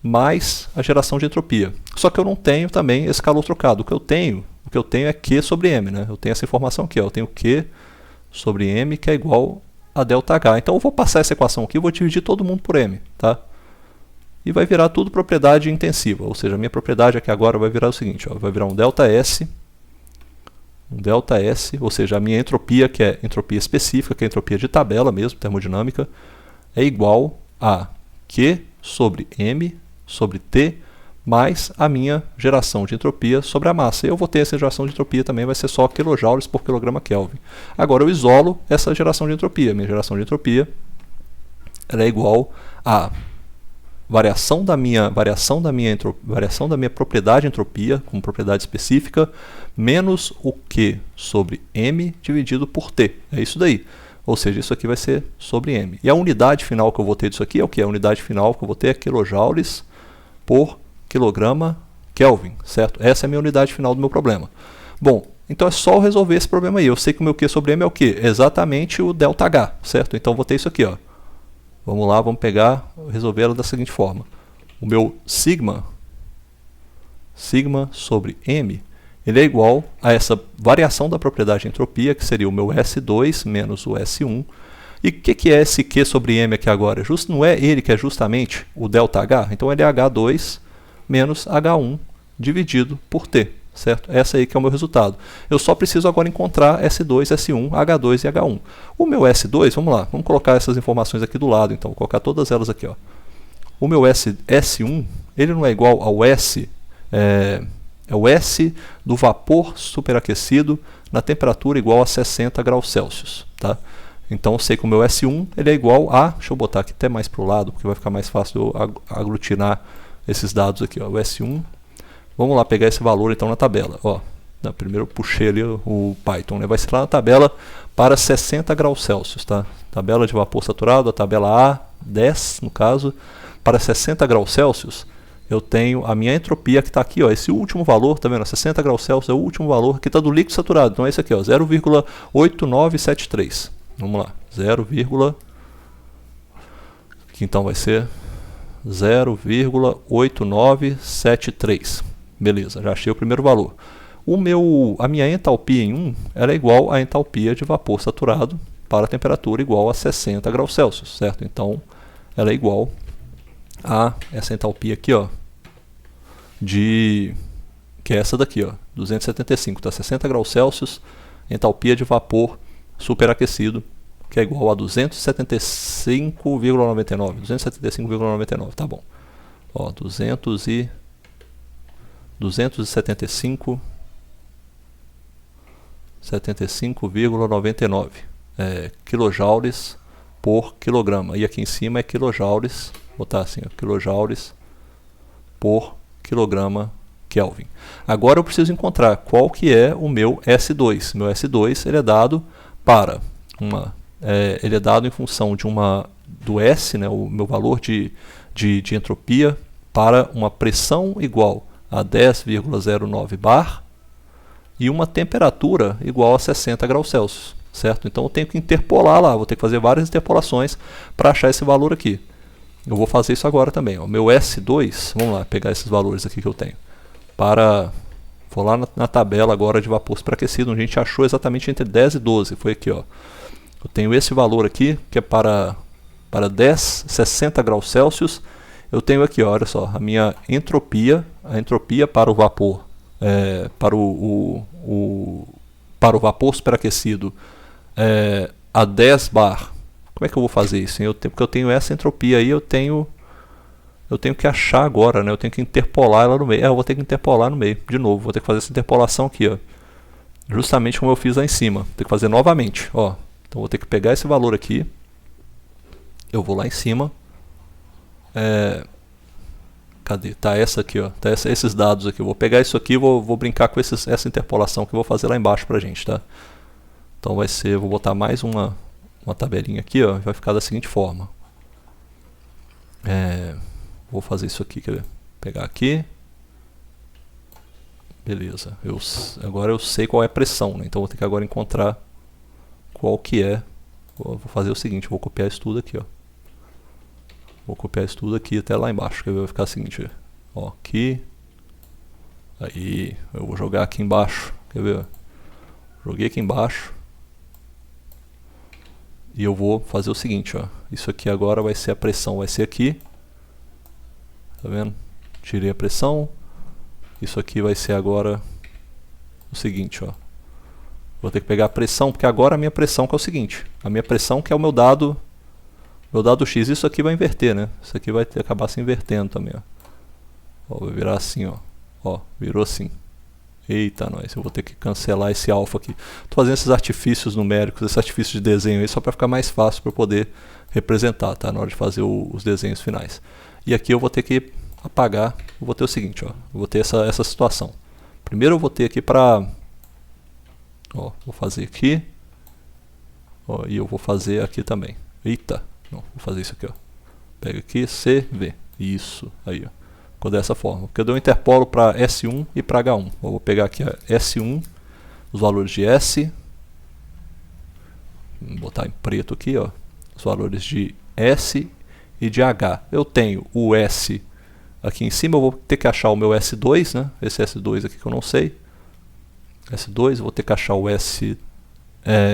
mais a geração de entropia. Só que eu não tenho também esse calor trocado. O que eu tenho é Q sobre M, né? Eu tenho essa informação aqui, ó. Eu tenho Q sobre M que é igual a ΔH. Então eu vou passar essa equação aqui e vou dividir todo mundo por M, tá? E vai virar tudo propriedade intensiva. Ou seja, a minha propriedade aqui agora vai virar o seguinte, ó. Vai virar um ΔS, ou seja, a minha entropia, que é entropia específica, que é entropia de tabela mesmo, termodinâmica, é igual a Q sobre M sobre T mais a minha geração de entropia sobre a massa. E eu vou ter essa geração de entropia também, vai ser só kJ por quilograma Kelvin. Agora eu isolo essa geração de entropia. Minha geração de entropia ela é igual a variação da minha propriedade entropia, como propriedade específica, menos o Q sobre M dividido por T. É isso daí. Ou seja, isso aqui vai ser sobre M. E a unidade final que eu vou ter disso aqui é o que? A unidade final que eu vou ter é kJ por quilograma Kelvin, certo? Essa é a minha unidade final do meu problema. Bom, então é só eu resolver esse problema aí. Eu sei que o meu Q sobre M é o quê? Exatamente o ΔH, certo? Então eu vou ter isso aqui, ó. Vamos lá, vamos resolver ela da seguinte forma. O meu sigma sobre M, ele é igual a essa variação da propriedade de entropia, que seria o meu S2 menos o S1. E o que é esse Q sobre M aqui agora? Não é ele que é justamente o ΔH? Então ele é H2 menos H1 dividido por T, certo? Essa aí que é o meu resultado. Eu só preciso agora encontrar S2, S1, H2 e H1. O meu S2, vamos lá, vamos colocar essas informações aqui do lado, então, vou colocar todas elas aqui, ó. O meu S1, ele não é igual ao S, é o S do vapor superaquecido na temperatura igual a 60 graus Celsius, tá? Então eu sei que o meu S1 ele é igual a, deixa eu botar aqui até mais para o lado, porque vai ficar mais fácil eu aglutinar esses dados aqui, ó. O S1, vamos lá pegar esse valor então na tabela, ó. Primeiro eu puxei ali o Python, né? Vai ser lá na tabela para 60 graus Celsius, tá? Tabela de vapor saturado, a tabela A10 no caso, para 60 graus Celsius, eu tenho a minha entropia que está aqui, ó, esse último valor, tá vendo? 60 graus Celsius é o último valor que está do líquido saturado, então é esse aqui, ó, 0,8973. Vamos lá, que então vai ser 0,8973. Beleza, já achei o primeiro valor. A minha entalpia em 1 ela é igual à entalpia de vapor saturado para a temperatura igual a 60 graus Celsius, certo? Então, ela é igual a essa entalpia aqui, ó, que é essa daqui, ó, 275, tá? 60 graus Celsius, entalpia de vapor superaquecido, que é igual a 275,99. 275,99, tá bom. Ó, 275,99 quilojoules por quilograma. E aqui em cima é quilojoules, vou botar assim, ó, quilojoules por quilograma Kelvin. Agora eu preciso encontrar qual que é o meu S2. Meu S2 ele é dado para ele é dado em função do S, né, o meu valor de entropia, para uma pressão igual a 10,09 bar e uma temperatura igual a 60 graus Celsius, certo? Então eu tenho que interpolar lá, vou ter que fazer várias interpolações para achar esse valor aqui. Eu vou fazer isso agora também. O meu S2, vamos lá, pegar esses valores aqui que eu tenho. Vou lá na tabela agora de vapor superaquecido, onde a gente achou exatamente entre 10 e 12. Foi aqui, ó. Eu tenho esse valor aqui, que é para 60 graus Celsius. Eu tenho aqui, ó, olha só, a minha entropia, a entropia para o vapor, para o vapor superaquecido a 10 bar. Como é que eu vou fazer isso? Porque eu tenho essa entropia aí, eu tenho que achar agora, né? Eu tenho que interpolar ela no meio. Eu vou ter que interpolar no meio, de novo. Vou ter que fazer essa interpolação aqui, ó. Justamente como eu fiz lá em cima. Vou ter que fazer novamente, ó. Então vou ter que pegar esse valor aqui. Eu vou lá em cima. Cadê? Tá essa aqui, ó. Tá esses dados aqui. Eu vou pegar isso aqui e vou brincar com essa interpolação que eu vou fazer lá embaixo pra gente, tá? Então vai ser, vou botar mais uma tabelinha aqui, ó. Vai ficar da seguinte forma. Vou fazer isso aqui, quer ver? Pegar aqui. Beleza. Agora eu sei qual é a pressão, né? Então vou ter que agora encontrar qual que é. Vou fazer o seguinte, vou copiar isso tudo aqui, ó. Vou copiar isso tudo aqui até lá embaixo, que vai ficar o seguinte, ó, aqui. Aí, eu vou jogar aqui embaixo, quer ver? Joguei aqui embaixo. E eu vou fazer o seguinte, ó. Isso aqui agora vai ser a pressão, vai ser aqui. Tá vendo? Tirei a pressão. Isso aqui vai ser agora o seguinte, ó. Vou ter que pegar a pressão, porque agora a minha pressão que é o seguinte. A minha pressão que é o meu dado X. Isso aqui vai inverter, né? Isso aqui vai acabar se invertendo também, ó. Vai virar assim, ó. Ó, virou assim. Eita, nós. Eu vou ter que cancelar esse alfa aqui. Tô fazendo esses artifícios numéricos, esses artifícios de desenho aí, só para ficar mais fácil para poder representar, tá? Na hora de fazer os desenhos finais. E aqui eu vou ter que apagar. Eu vou ter o seguinte, ó. Eu vou ter essa situação. Primeiro eu vou ter aqui para... Ó, vou fazer aqui. Ó, e eu vou fazer aqui também. Eita. Não, vou fazer isso aqui, ó. Pega aqui, C, V. Isso. Aí, ó. Ficou dessa forma. Porque eu dou um interpolo para S1 e para H1. Eu vou pegar aqui, ó, S1, os valores de S. Vou botar em preto aqui, ó. Os valores de S e de H. Eu tenho o S aqui em cima, eu vou ter que achar o meu S2, né? Esse S2 aqui que eu não sei. S2, eu vou ter que achar o S...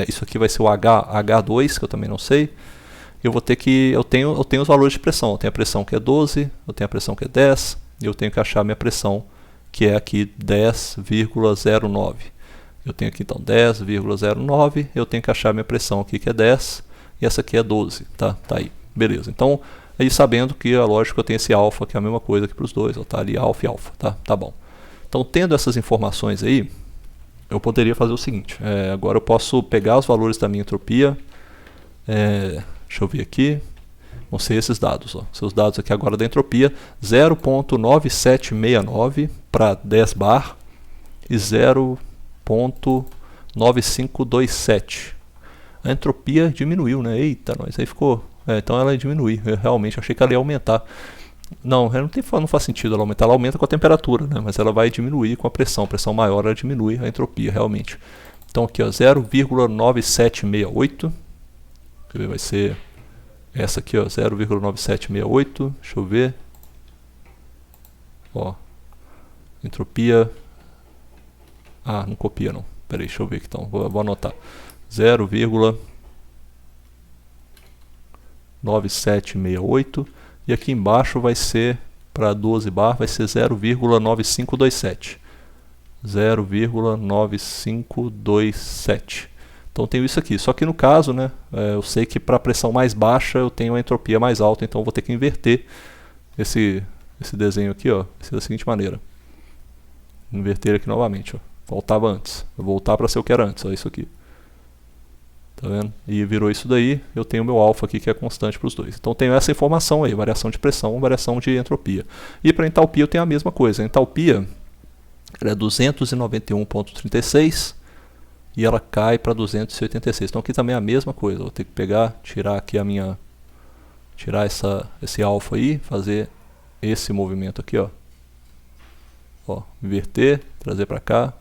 isso aqui vai ser o H2, que eu também não sei. Eu vou ter que... Eu tenho os valores de pressão. Eu tenho a pressão que é 12, eu tenho a pressão que é 10, e eu tenho que achar a minha pressão, que é aqui 10,09. Eu tenho aqui então 10,09, eu tenho que achar a minha pressão aqui que é 10, e essa aqui é 12, tá? Tá aí, beleza. Então, aí sabendo que, é lógico, eu tenho esse alfa, que é a mesma coisa aqui para os dois, ó, tá ali alfa e alfa, tá? Tá bom. Então, tendo essas informações aí, eu poderia fazer o seguinte, agora eu posso pegar os valores da minha entropia, deixa eu ver aqui, vão ser esses dados, ó. Seus dados aqui agora da entropia, 0.9769 para 10 bar e 0.9527. A entropia diminuiu, né? Eita, nós aí ficou... então ela diminui, eu realmente achei que ela ia aumentar. Não, não faz sentido ela aumentar, ela aumenta com a temperatura, né? Mas ela vai diminuir com a pressão maior ela diminui a entropia realmente. Então aqui, ó, 0,9768, vai ser essa aqui, ó, 0,9768, deixa eu ver, ó, entropia, não copia não, peraí, deixa eu ver aqui então, vou anotar, 0,9768, e aqui embaixo vai ser, para 12 bar, vai ser 0,9527, 0,9527. Então eu tenho isso aqui, só que no caso, né, eu sei que para pressão mais baixa eu tenho a entropia mais alta, então eu vou ter que inverter esse desenho aqui, ó, vai ser da seguinte maneira. Inverter aqui novamente, ó. Faltava antes, vou voltar para ser o que era antes, ó, isso aqui. Tá vendo? E virou isso daí, eu tenho o meu alfa aqui que é constante para os dois. Então tenho essa informação aí, variação de pressão, variação de entropia. E para entalpia eu tenho a mesma coisa, a entalpia é 291,36 e ela cai para 286. Então aqui também é a mesma coisa, vou ter que pegar, tirar aqui tirar esse alfa aí, fazer esse movimento aqui, ó. Ó, inverter, trazer para cá.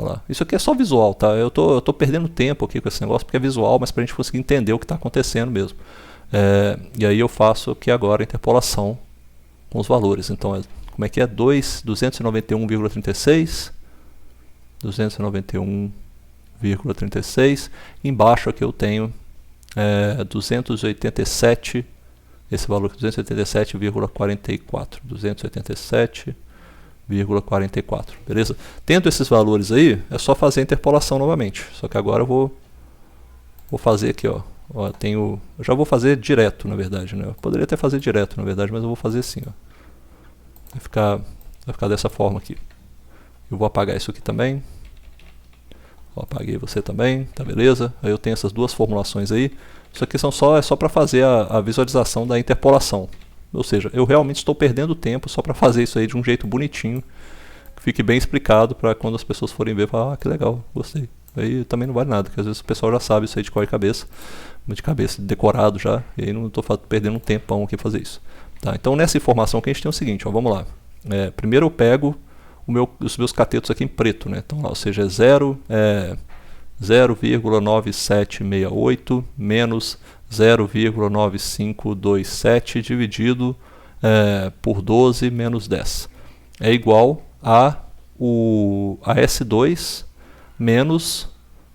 Olha lá. Isso aqui é só visual, tá? Eu tô perdendo tempo aqui com esse negócio porque é visual, mas para a gente conseguir entender o que está acontecendo mesmo. E aí eu faço aqui agora a interpolação com os valores. Então, como é que é? 291,36, 291,36. Embaixo aqui eu tenho 287, esse valor aqui, 287,44. 287,44, beleza? Tendo esses valores aí, é só fazer a interpolação novamente. Só que agora eu vou fazer aqui, ó. Eu já vou fazer direto, na verdade, né? Eu poderia até fazer direto, na verdade, mas eu vou fazer assim, ó. Vai ficar dessa forma aqui. Eu vou apagar isso aqui também. Apaguei você também, tá beleza? Aí eu tenho essas duas formulações aí. Isso aqui é só para fazer a visualização da interpolação. Ou seja, eu realmente estou perdendo tempo só para fazer isso aí de um jeito bonitinho, que fique bem explicado para quando as pessoas forem ver, falar, que legal, gostei. Aí também não vale nada, porque às vezes o pessoal já sabe isso aí de cor e cabeça, decorado já, e aí não estou perdendo um tempão aqui fazer isso. Tá, então nessa informação que a gente tem o seguinte, ó, vamos lá. Primeiro eu pego os meus catetos aqui em preto, né? Então, ou seja, 0,9768 menos 0,9527 dividido por 12 menos 10 é igual a S2 menos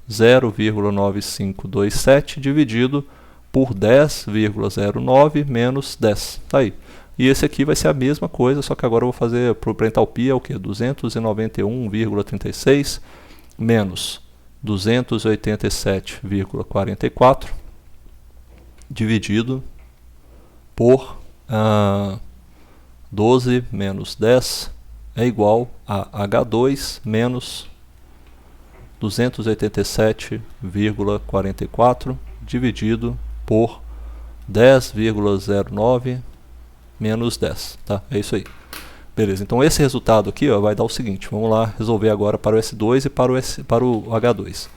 0,9527 dividido por 10,09 menos 10. Tá aí. E esse aqui vai ser a mesma coisa, só que agora eu vou fazer para entalpia o que? 291,36 menos 287,44 dividido por 12 menos 10 é igual a H2 menos 287,44 dividido por 10,09 menos 10, tá? É isso aí. Beleza, então esse resultado aqui, ó, vai dar o seguinte, vamos lá resolver agora para o S2 e para o H2.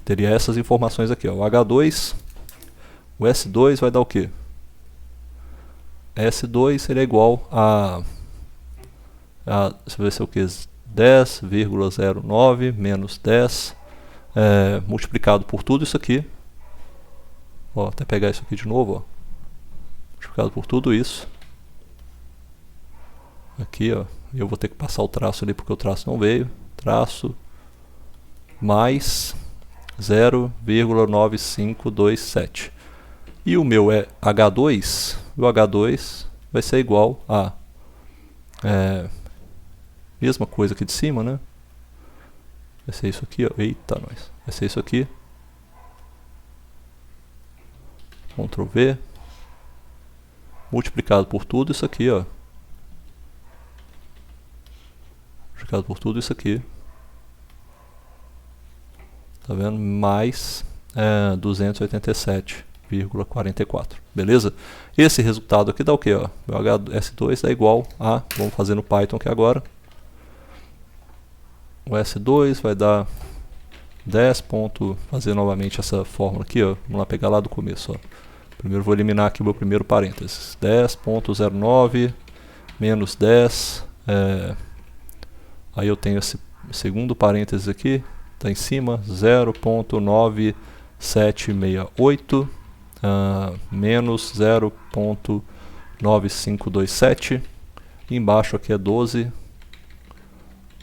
Teria essas informações aqui, ó, o S2 vai dar o quê? S2 seria igual deixa eu ver se é o que? 10,09 menos 10 multiplicado por tudo isso aqui. Ó, até pegar isso aqui de novo, ó. Multiplicado por tudo isso. Aqui, ó, eu vou ter que passar o traço ali porque o traço não veio. Traço mais 0,9527. E o meu é H2. O H2 vai ser igual a mesma coisa aqui de cima, né? Vai ser isso aqui, ó. Eita, nós. Vai ser isso aqui. Ctrl V. Multiplicado por tudo isso aqui, ó. Multiplicado por tudo isso aqui. Tá vendo? Mais 287,44. Beleza? Esse resultado aqui dá o que? O S2 dá igual a... Vamos fazer no Python aqui agora. O S2 vai dar 10. Fazer novamente essa fórmula aqui, ó. Vamos lá pegar lá do começo, ó. Primeiro vou eliminar aqui o meu primeiro parênteses. 10,09 menos 10. Aí eu tenho esse segundo parênteses aqui. Está em cima. 0,9768 menos 0,9527. E embaixo aqui é 12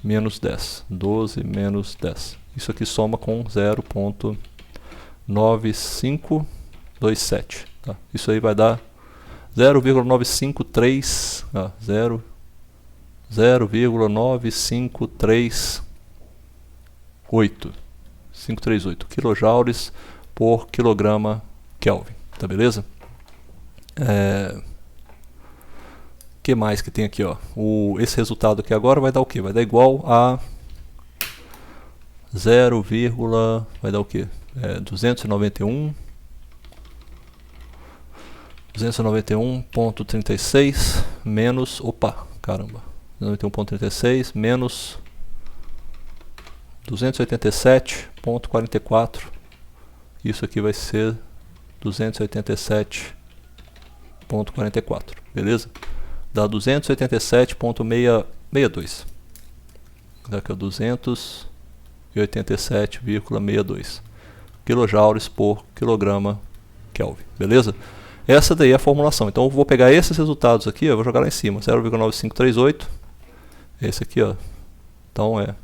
menos 10. 12 menos 10. Isso aqui soma com 0,9527. Tá? Isso aí vai dar 0,953. 0,9538 quilojoules por quilograma Kelvin. Tá beleza? Que mais que tem aqui, ó? Esse resultado aqui agora vai dar o que? Vai dar igual a 0, vai dar o que? 291,36 menos, opa, caramba, 291,36 menos 287,44. Isso aqui vai ser 287,44, beleza? Dá 287,662. Daqui a 287,662. 87,62 kJ por quilograma Kelvin, beleza? Essa daí é a formulação. Então eu vou pegar esses resultados aqui, eu vou jogar lá em cima, 0,9538, esse aqui, ó. Então é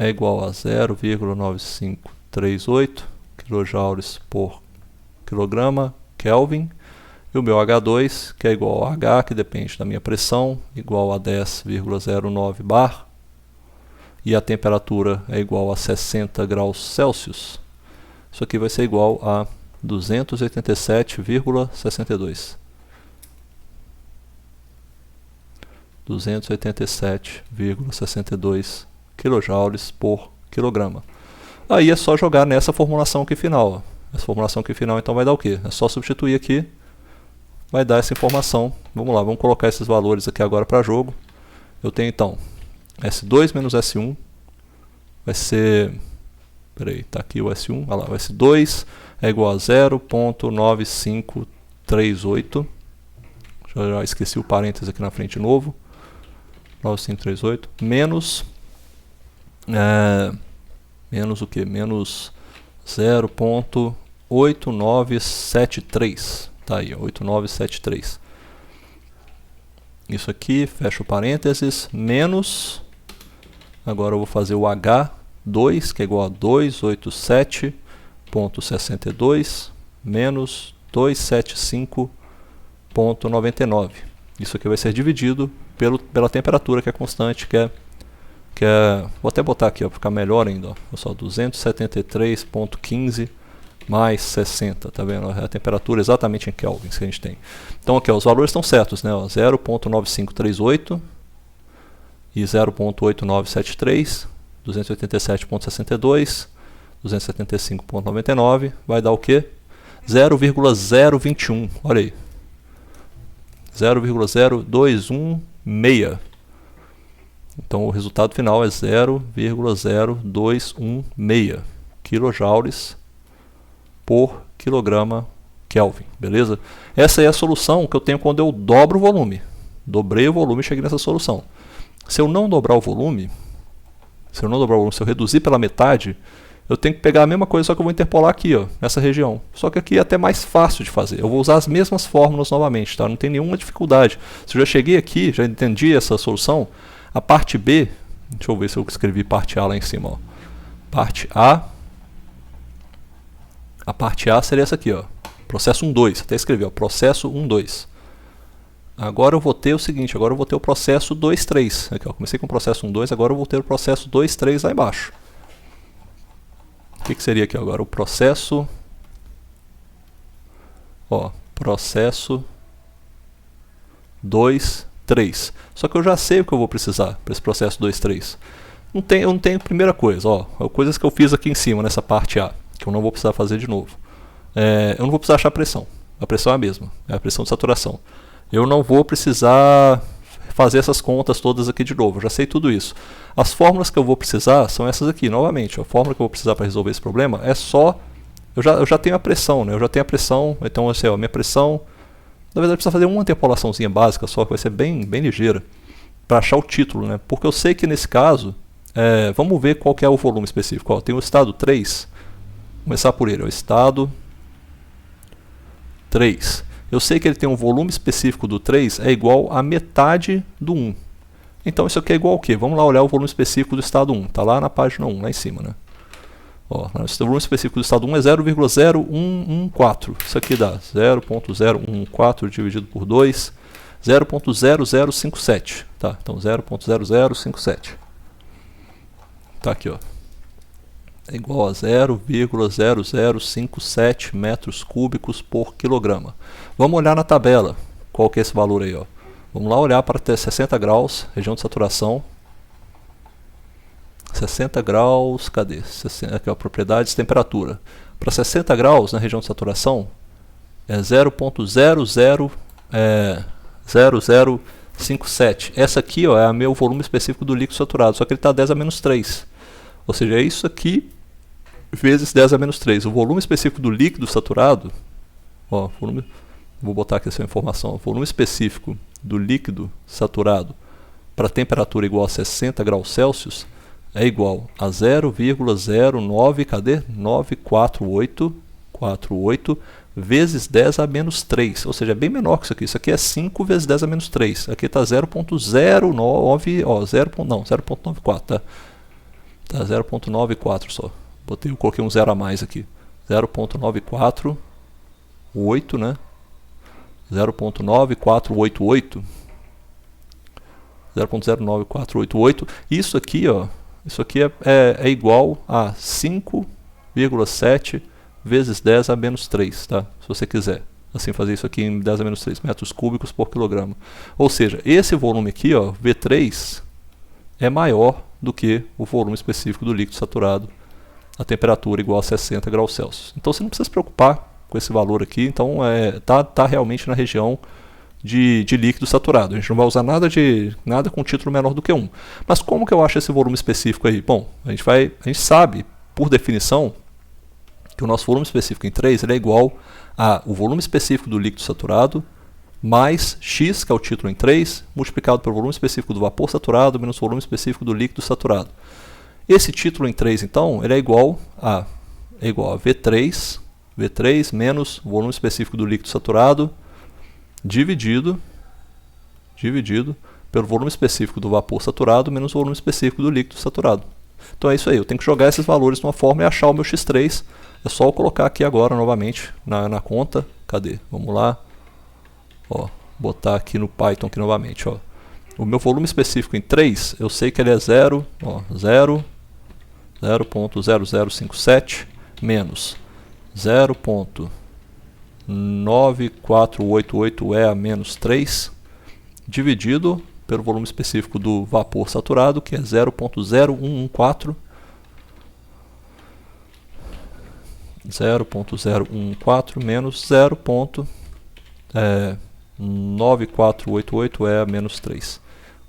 igual a 0,9538 kJ por quilograma Kelvin. E o meu H2, que é igual a H, que depende da minha pressão, igual a 10,09 bar. E a temperatura é igual a 60 graus Celsius. Isso aqui vai ser igual a 287,62. 287,62 kJ por quilograma. Aí é só jogar nessa formulação aqui final. Ó. Essa formulação aqui final então vai dar o quê? É só substituir aqui, vai dar essa informação. Vamos lá, vamos colocar esses valores aqui agora para jogo. Eu tenho então S2 menos S1 vai ser... Peraí, tá aqui o S1, olha lá, o S2 é igual a 0,9538. Já esqueci o parênteses aqui na frente de novo. 9538 menos menos o que? Menos 0,8973. Tá aí, ó, 8973. Isso aqui, fecha o parênteses, menos, agora eu vou fazer o H2, que é igual a 287,62 menos 275,99. Isso aqui vai ser dividido pela temperatura, que é constante, que é vou até botar aqui para ficar melhor ainda, ó. Só 273,15 mais 60, tá vendo? É a temperatura exatamente em kelvins que a gente tem. Então aqui, ó, os valores estão certos, né? 0,9538 e 0,8973, 287,62, 275,99, vai dar o quê? 0,021, olha aí. 0,0216. Então o resultado final é 0,0216 kJ por quilograma Kelvin, beleza? Essa é a solução que eu tenho quando eu dobro o volume. Dobrei o volume e cheguei nessa solução. Se eu não dobrar o volume, se eu reduzir pela metade, eu tenho que pegar a mesma coisa, só que eu vou interpolar aqui, ó, nessa região. Só que aqui é até mais fácil de fazer. Eu vou usar as mesmas fórmulas novamente, tá? Não tem nenhuma dificuldade. Se eu já cheguei aqui, já entendi essa solução, a parte B, deixa eu ver se eu escrevi parte A lá em cima, ó. A parte A seria essa aqui, ó. Processo 1.2, até escrevi, ó, processo 1.2. Agora eu vou ter o seguinte, agora eu vou ter o processo 2.3. Aqui, ó, comecei com o processo 1.2, agora eu vou ter o processo 2.3 lá embaixo. O que seria aqui agora? O processo... Ó, processo 2.3. Só que eu já sei o que eu vou precisar para esse processo 2.3. Eu não tenho primeira coisa, ó, coisas que eu fiz aqui em cima, nessa parte A, que eu não vou precisar fazer de novo. Eu não vou precisar achar pressão. A pressão é a mesma, é a pressão de saturação. Eu não vou precisar fazer essas contas todas aqui de novo, eu já sei tudo isso. As fórmulas que eu vou precisar são essas aqui, novamente. A fórmula que eu vou precisar para resolver esse problema é só... Eu já tenho a pressão, né? Eu já tenho a pressão, então assim, ó, minha pressão... Na verdade precisa fazer uma interpolaçãozinha básica só, que vai ser bem ligeira, para achar o título, né? Porque eu sei que nesse caso, vamos ver qual que é o volume específico. Ó, tem o estado 3, vou começar por ele, o estado 3. Eu sei que ele tem um volume específico do 3 é igual a metade do 1. Então isso aqui é igual ao quê? Vamos lá olhar o volume específico do estado 1. Está lá na página 1, lá em cima, né? Ó, o volume específico do estado 1 é 0,0114. Isso aqui dá 0,0114 dividido por 2, 0,0057. Tá, então 0,0057. Tá aqui, ó. É igual a 0,0057 metros cúbicos por quilograma. Vamos olhar na tabela. Qual que é esse valor aí, ó? Vamos lá olhar para ter 60 graus, região de saturação. 60 graus, cadê? Aqui, ó, propriedades, temperatura. Para 60 graus na região de saturação é 0,0057. Essa aqui, ó, é o meu volume específico do líquido saturado, só que ele está 10 a menos 3. Ou seja, é isso aqui vezes 10 a menos 3. O volume específico do líquido saturado, ó, vou botar aqui essa informação, o volume específico do líquido saturado para temperatura igual a 60 graus Celsius é igual a 0,09, cadê? 948 vezes 10 a menos 3, ou seja, é bem menor que isso aqui. Isso aqui é 5 vezes 10 a menos 3. Aqui está 0,09, ó, 0,94, tá? Tá 0,94 só. Coloquei um 0 a mais aqui. 0,948, né? 0,9488. 0,09488. Isso aqui, ó, isso aqui é igual a 5,7 vezes 10 a menos 3, tá? Se você quiser assim fazer isso aqui em 10 a menos 3 metros cúbicos por quilograma. Ou seja, esse volume aqui, ó, V3, é maior do que o volume específico do líquido saturado a temperatura igual a 60 graus Celsius. Então você não precisa se preocupar com esse valor aqui. Então tá realmente na região de líquido saturado. A gente não vai usar nada com título menor do que 1. Mas como que eu acho esse volume específico aí? Bom, a gente sabe, por definição, que o nosso volume específico em 3 ele é igual ao volume específico do líquido saturado mais x, que é o título em 3, multiplicado pelo volume específico do vapor saturado menos o volume específico do líquido saturado. Esse título em 3, então, ele é igual a V3 menos o volume específico do líquido saturado dividido pelo volume específico do vapor saturado menos o volume específico do líquido saturado. Então é isso aí, eu tenho que jogar esses valores numa forma e achar o meu x3. É só eu colocar aqui agora novamente na conta. Cadê? Vamos lá. Ó, botar aqui no Python aqui novamente. Ó. O meu volume específico em 3, eu sei que ele é 0,0057 menos 0,9488 a menos 3 dividido pelo volume específico do vapor saturado, que é 0,0114 menos 0,9488 a menos 3.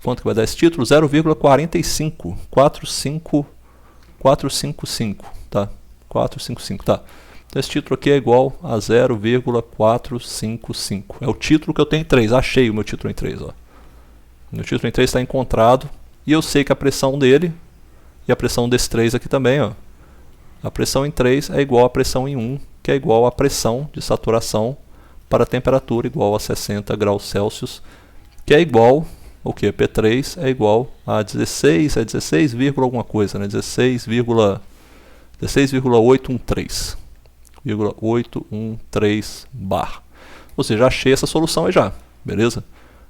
Quanto que vai dar esse título? 0,45455, tá? 455, tá? Então esse título aqui é igual a 0,455. É o título que eu tenho em 3. Achei o meu título em 3, ó. Meu título em 3 está encontrado. E eu sei que a pressão dele e a pressão desse 3 aqui também, ó. A pressão em 3 é igual à pressão em 1, que é igual à pressão de saturação para a temperatura igual a 60 graus Celsius, que é igual, o que? P3 é igual a 16, alguma coisa, né? 16,813 bar. Ou seja, achei essa solução aí já, beleza?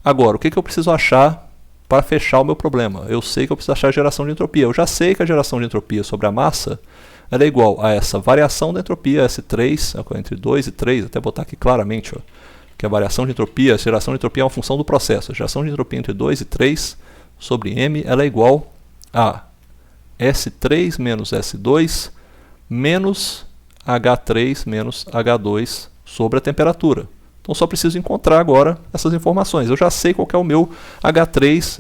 Agora, o que eu preciso achar para fechar o meu problema? Eu sei que eu preciso achar a geração de entropia. Eu já sei que a geração de entropia sobre a massa ela é igual a essa variação da entropia S3, entre 2 e 3, até botar aqui claramente, ó, que a variação de entropia, a geração de entropia é uma função do processo. A geração de entropia entre 2 e 3 sobre M ela é igual a S3 menos S2 menos H3 menos H2 sobre a temperatura. Então só preciso encontrar agora essas informações. Eu já sei qual que é o meu H3,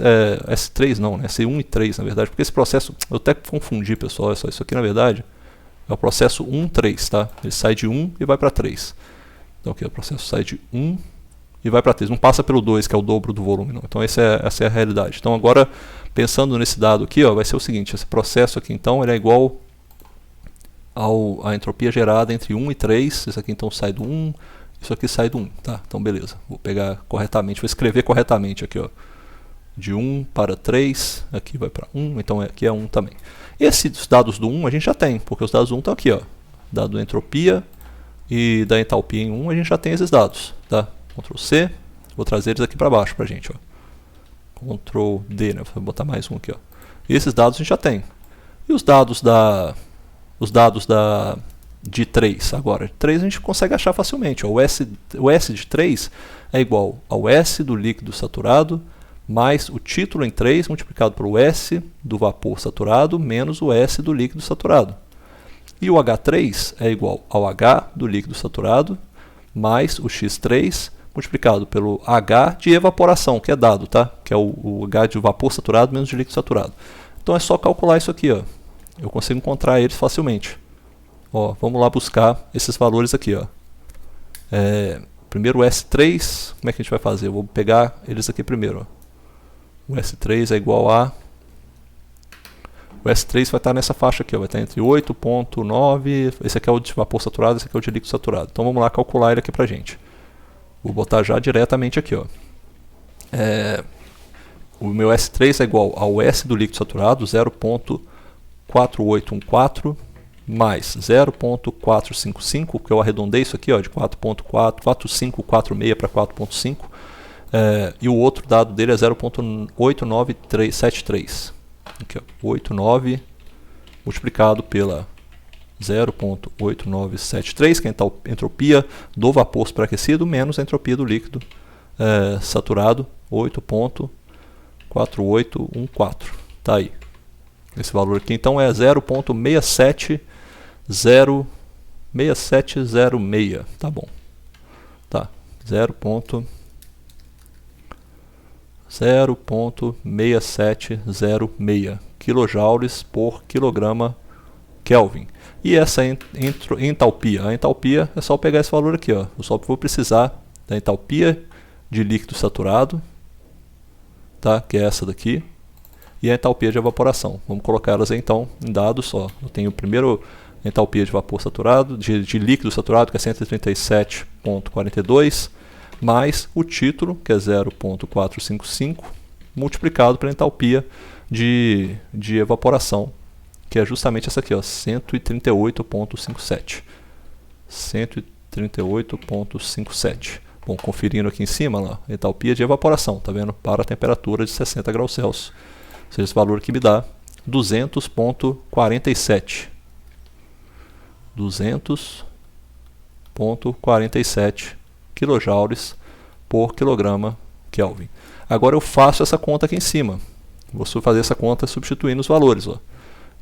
S3 não, né? S1 e 3 na verdade, porque esse processo, eu até confundi pessoal, isso aqui na verdade é o processo 1,3, tá? Ele sai de 1 e vai para 3. Então aqui o processo sai de 1 e vai para 3. Não passa pelo 2, que é o dobro do volume, não. Então essa é a realidade. Então agora, pensando nesse dado aqui, ó, vai ser o seguinte, esse processo aqui então ele é igual à entropia gerada entre 1 e 3. Isso aqui então sai do 1, isso aqui sai do 1, tá? Então beleza, vou pegar corretamente, vou escrever corretamente aqui, ó. De 1 para 3, aqui vai para 1, então aqui é 1 também. Esses dados do 1 a gente já tem, porque os dados do 1 estão aqui, ó. Dado da entropia e da entalpia em 1, a gente já tem esses dados, tá? Ctrl C, vou trazer eles aqui para baixo pra gente, ó. Ctrl D, né? Vou botar mais um aqui, ó. E esses dados a gente já tem. E os dados de 3 agora. 3 a gente consegue achar facilmente, ó. O S de 3 é igual ao S do líquido saturado mais o título em 3 multiplicado pelo S do vapor saturado menos o S do líquido saturado. E o H3 é igual ao H do líquido saturado mais o X3 multiplicado pelo H de evaporação, que é dado, tá? Que é o H de vapor saturado menos de líquido saturado. Então é só calcular isso aqui, ó. Eu consigo encontrar eles facilmente. Ó, vamos lá buscar esses valores aqui, ó. Primeiro o S3, como é que a gente vai fazer? Eu vou pegar eles aqui primeiro, ó. O S3 é igual a O S3 vai estar nessa faixa aqui, ó, vai estar entre 8.9, esse aqui é o de vapor saturado, esse aqui é o de líquido saturado. Então vamos lá calcular ele aqui pra gente. Vou botar já diretamente aqui, ó. O meu S3 é igual ao S do líquido saturado, 0.4814 mais 0.455, que eu arredondei isso aqui, ó, de 4.4546 para 4.5, e o outro dado dele é 0.89373. Aqui, ó, 89 multiplicado pela 0.8973, que é a entropia do vapor superaquecido, menos a entropia do líquido saturado, 8.4814. Tá aí. Esse valor aqui então é 0.6706. Tá bom. Tá. 0.6706 kilojoules por quilograma Kelvin. E essa entalpia? A entalpia é só pegar esse valor aqui, ó. Eu só vou precisar da entalpia de líquido saturado, tá? Que é essa daqui, e a entalpia de evaporação. Vamos colocar elas então em dados só. Eu tenho primeiro a entalpia de vapor saturado, de líquido saturado, que é 137.42, mais o título, que é 0.455, multiplicado pela entalpia de evaporação, que é justamente essa aqui, ó, 138.57. 138.57. Bom, conferindo aqui em cima, lá, entalpia de evaporação, tá vendo? Para a temperatura de 60 graus Celsius. Ou seja, esse valor aqui me dá 200.47. 200.47 kilojoules por quilograma Kelvin. Agora eu faço essa conta aqui em cima. Vou fazer essa conta substituindo os valores, ó.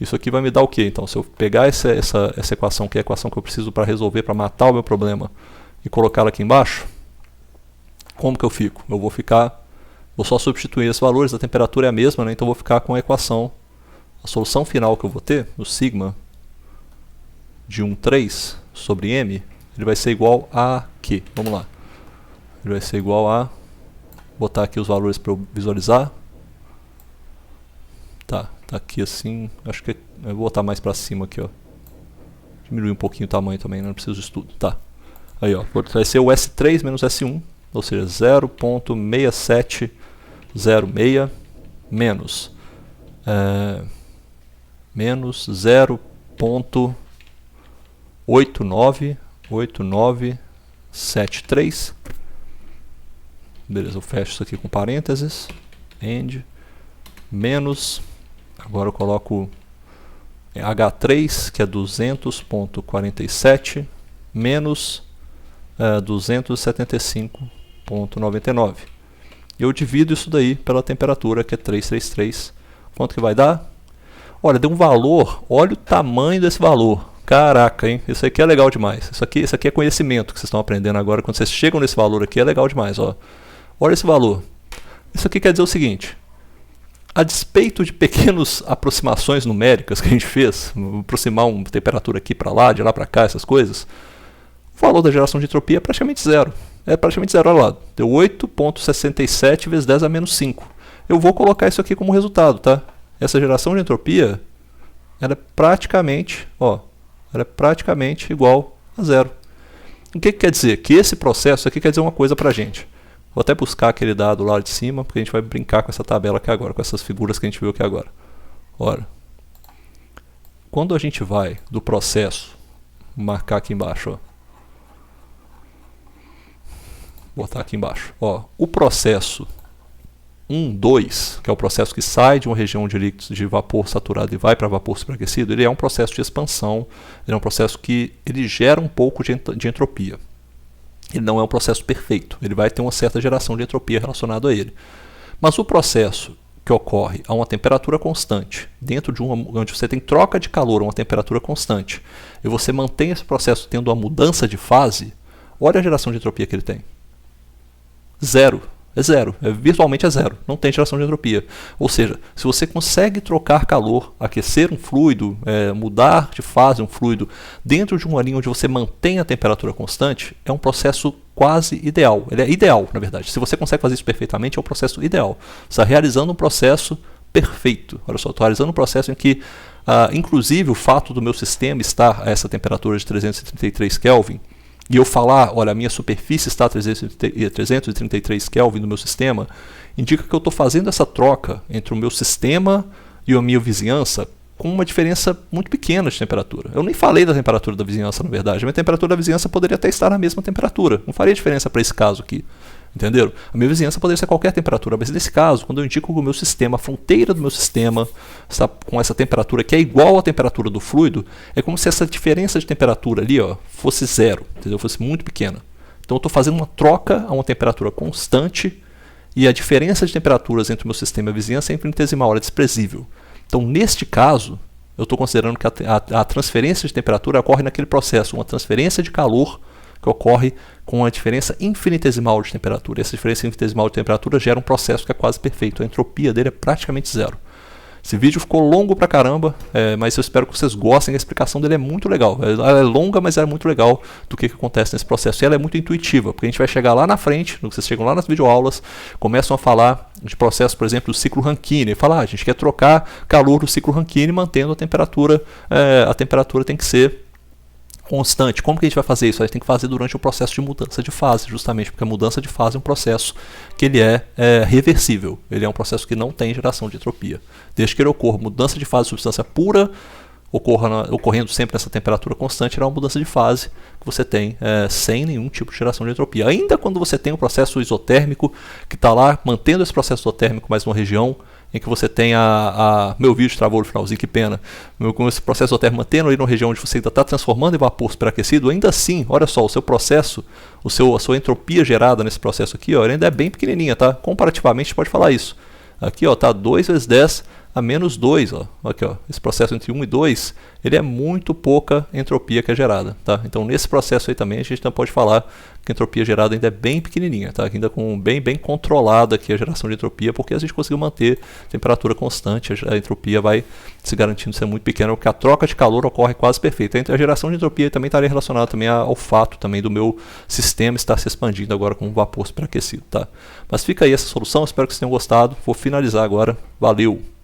Isso aqui vai me dar o quê? Então, se eu pegar essa equação, que é a equação que eu preciso para resolver, para matar o meu problema, e colocá-la aqui embaixo, como que eu fico? Eu vou só substituir esses valores, a temperatura é a mesma, né? Então eu vou ficar com a equação, a solução final que eu vou ter, o sigma de 1,3 sobre m, ele vai ser igual a quê? Vamos lá. Ele vai ser igual a, botar aqui os valores para eu visualizar. Tá aqui assim, acho que eu vou botar mais para cima aqui, ó. Diminuir um pouquinho o tamanho também, não preciso de estudo. Tá. Aí, ó, vai ser o S3 menos S1, ou seja, 0.6706 menos 0.8973. Beleza, eu fecho isso aqui com parênteses, end, menos, agora eu coloco H3, que é 200.47, menos 275.99. Eu divido isso daí pela temperatura, que é 333. Quanto que vai dar? Olha, deu um valor, olha o tamanho desse valor. Caraca, hein? Isso aqui é legal demais. Isso aqui é conhecimento que vocês estão aprendendo agora. Quando vocês chegam nesse valor aqui, é legal demais, ó. Olha esse valor. Isso aqui quer dizer o seguinte: a despeito de pequenas aproximações numéricas que a gente fez, aproximar uma temperatura aqui para lá, de lá para cá, essas coisas, o valor da geração de entropia é praticamente zero. É praticamente zero, olha lá. Deu 8.67 vezes 10 a menos 5. Eu vou colocar isso aqui como resultado, tá? Essa geração de entropia, ela é praticamente, ó, ela é praticamente igual a zero. O que quer dizer? Que esse processo aqui quer dizer uma coisa pra gente. Vou até buscar aquele dado lá de cima, porque a gente vai brincar com essa tabela aqui agora, com essas figuras que a gente viu aqui agora. Ora, quando a gente vai do processo, vou marcar aqui embaixo, ó. Vou botar aqui embaixo. Ó, o processo 1, 2, que é o processo que sai de uma região de líquidos de vapor saturado e vai para vapor superaquecido, ele é um processo de expansão, ele é um processo que ele gera um pouco de entropia. Ele não é um processo perfeito, ele vai ter uma certa geração de entropia relacionada a ele. Mas o processo que ocorre a uma temperatura constante, dentro de onde você tem troca de calor a uma temperatura constante, e você mantém esse processo tendo uma mudança de fase, olha a geração de entropia que ele tem. Zero. É zero. Virtualmente é zero. Não tem geração de entropia. Ou seja, se você consegue trocar calor, aquecer um fluido, mudar de fase um fluido dentro de uma linha onde você mantém a temperatura constante, é um processo quase ideal. Ele é ideal, na verdade. Se você consegue fazer isso perfeitamente, é um processo ideal. Você está realizando um processo perfeito. Olha só, estou realizando um processo em que, inclusive, o fato do meu sistema estar a essa temperatura de 333 Kelvin, e eu falar, olha, a minha superfície está a 333 Kelvin no meu sistema, indica que eu estou fazendo essa troca entre o meu sistema e a minha vizinhança com uma diferença muito pequena de temperatura. Eu nem falei da temperatura da vizinhança, na verdade. A minha temperatura da vizinhança poderia até estar na mesma temperatura. Não faria diferença para esse caso aqui. Entenderam? A minha vizinhança poderia ser qualquer temperatura, mas nesse caso, quando eu indico que o meu sistema, a fronteira do meu sistema está com essa temperatura que é igual à temperatura do fluido, é como se essa diferença de temperatura ali, ó, fosse zero, entendeu? Fosse muito pequena. Então eu estou fazendo uma troca a uma temperatura constante e a diferença de temperaturas entre o meu sistema e a vizinhança é infinitesimal, é desprezível. Então, neste caso, eu estou considerando que a transferência de temperatura ocorre naquele processo, uma transferência de calor que ocorre com uma diferença infinitesimal de temperatura. Essa diferença infinitesimal de temperatura gera um processo que é quase perfeito. A entropia dele é praticamente zero. Esse vídeo ficou longo pra caramba, mas eu espero que vocês gostem. A explicação dele é muito legal. Ela é longa, mas é muito legal do que acontece nesse processo. E ela é muito intuitiva, porque a gente vai chegar lá na frente, vocês chegam lá nas videoaulas, começam a falar de processo, por exemplo, do ciclo Rankine. Falar, a gente quer trocar calor do ciclo Rankine mantendo a temperatura tem que ser constante. Como que a gente vai fazer isso? A gente tem que fazer durante o processo de mudança de fase, justamente porque a mudança de fase é um processo que ele é reversível. Ele é um processo que não tem geração de entropia. Desde que ele ocorra mudança de fase de substância pura, ocorrendo sempre nessa temperatura constante, é uma mudança de fase que você tem sem nenhum tipo de geração de entropia. Ainda quando você tem um processo isotérmico que está lá mantendo esse processo isotérmico, mas numa região em que você tem meu vídeo travou no finalzinho, que pena, com esse processo isotérmico mantendo ali numa região onde você ainda está transformando em vapor superaquecido, ainda assim, olha só, o seu processo, a sua entropia gerada nesse processo aqui, ó, ainda é bem pequenininha, tá? Comparativamente, a gente pode falar isso. Aqui, ó, tá 2 vezes 10 a menos 2, ó. Aqui, ó, esse processo entre 1 e 2, ele é muito pouca entropia que é gerada, tá? Então, nesse processo aí também, a gente não pode falar que a entropia gerada ainda é bem pequenininha, tá? Ainda com bem controlada aqui a geração de entropia, porque a gente conseguiu manter temperatura constante, a entropia vai se garantindo ser muito pequena, porque a troca de calor ocorre quase perfeita. A geração de entropia também estaria relacionada também ao fato também do meu sistema estar se expandindo agora com um vapor superaquecido, tá? Mas fica aí essa solução, espero que vocês tenham gostado. Vou finalizar agora. Valeu!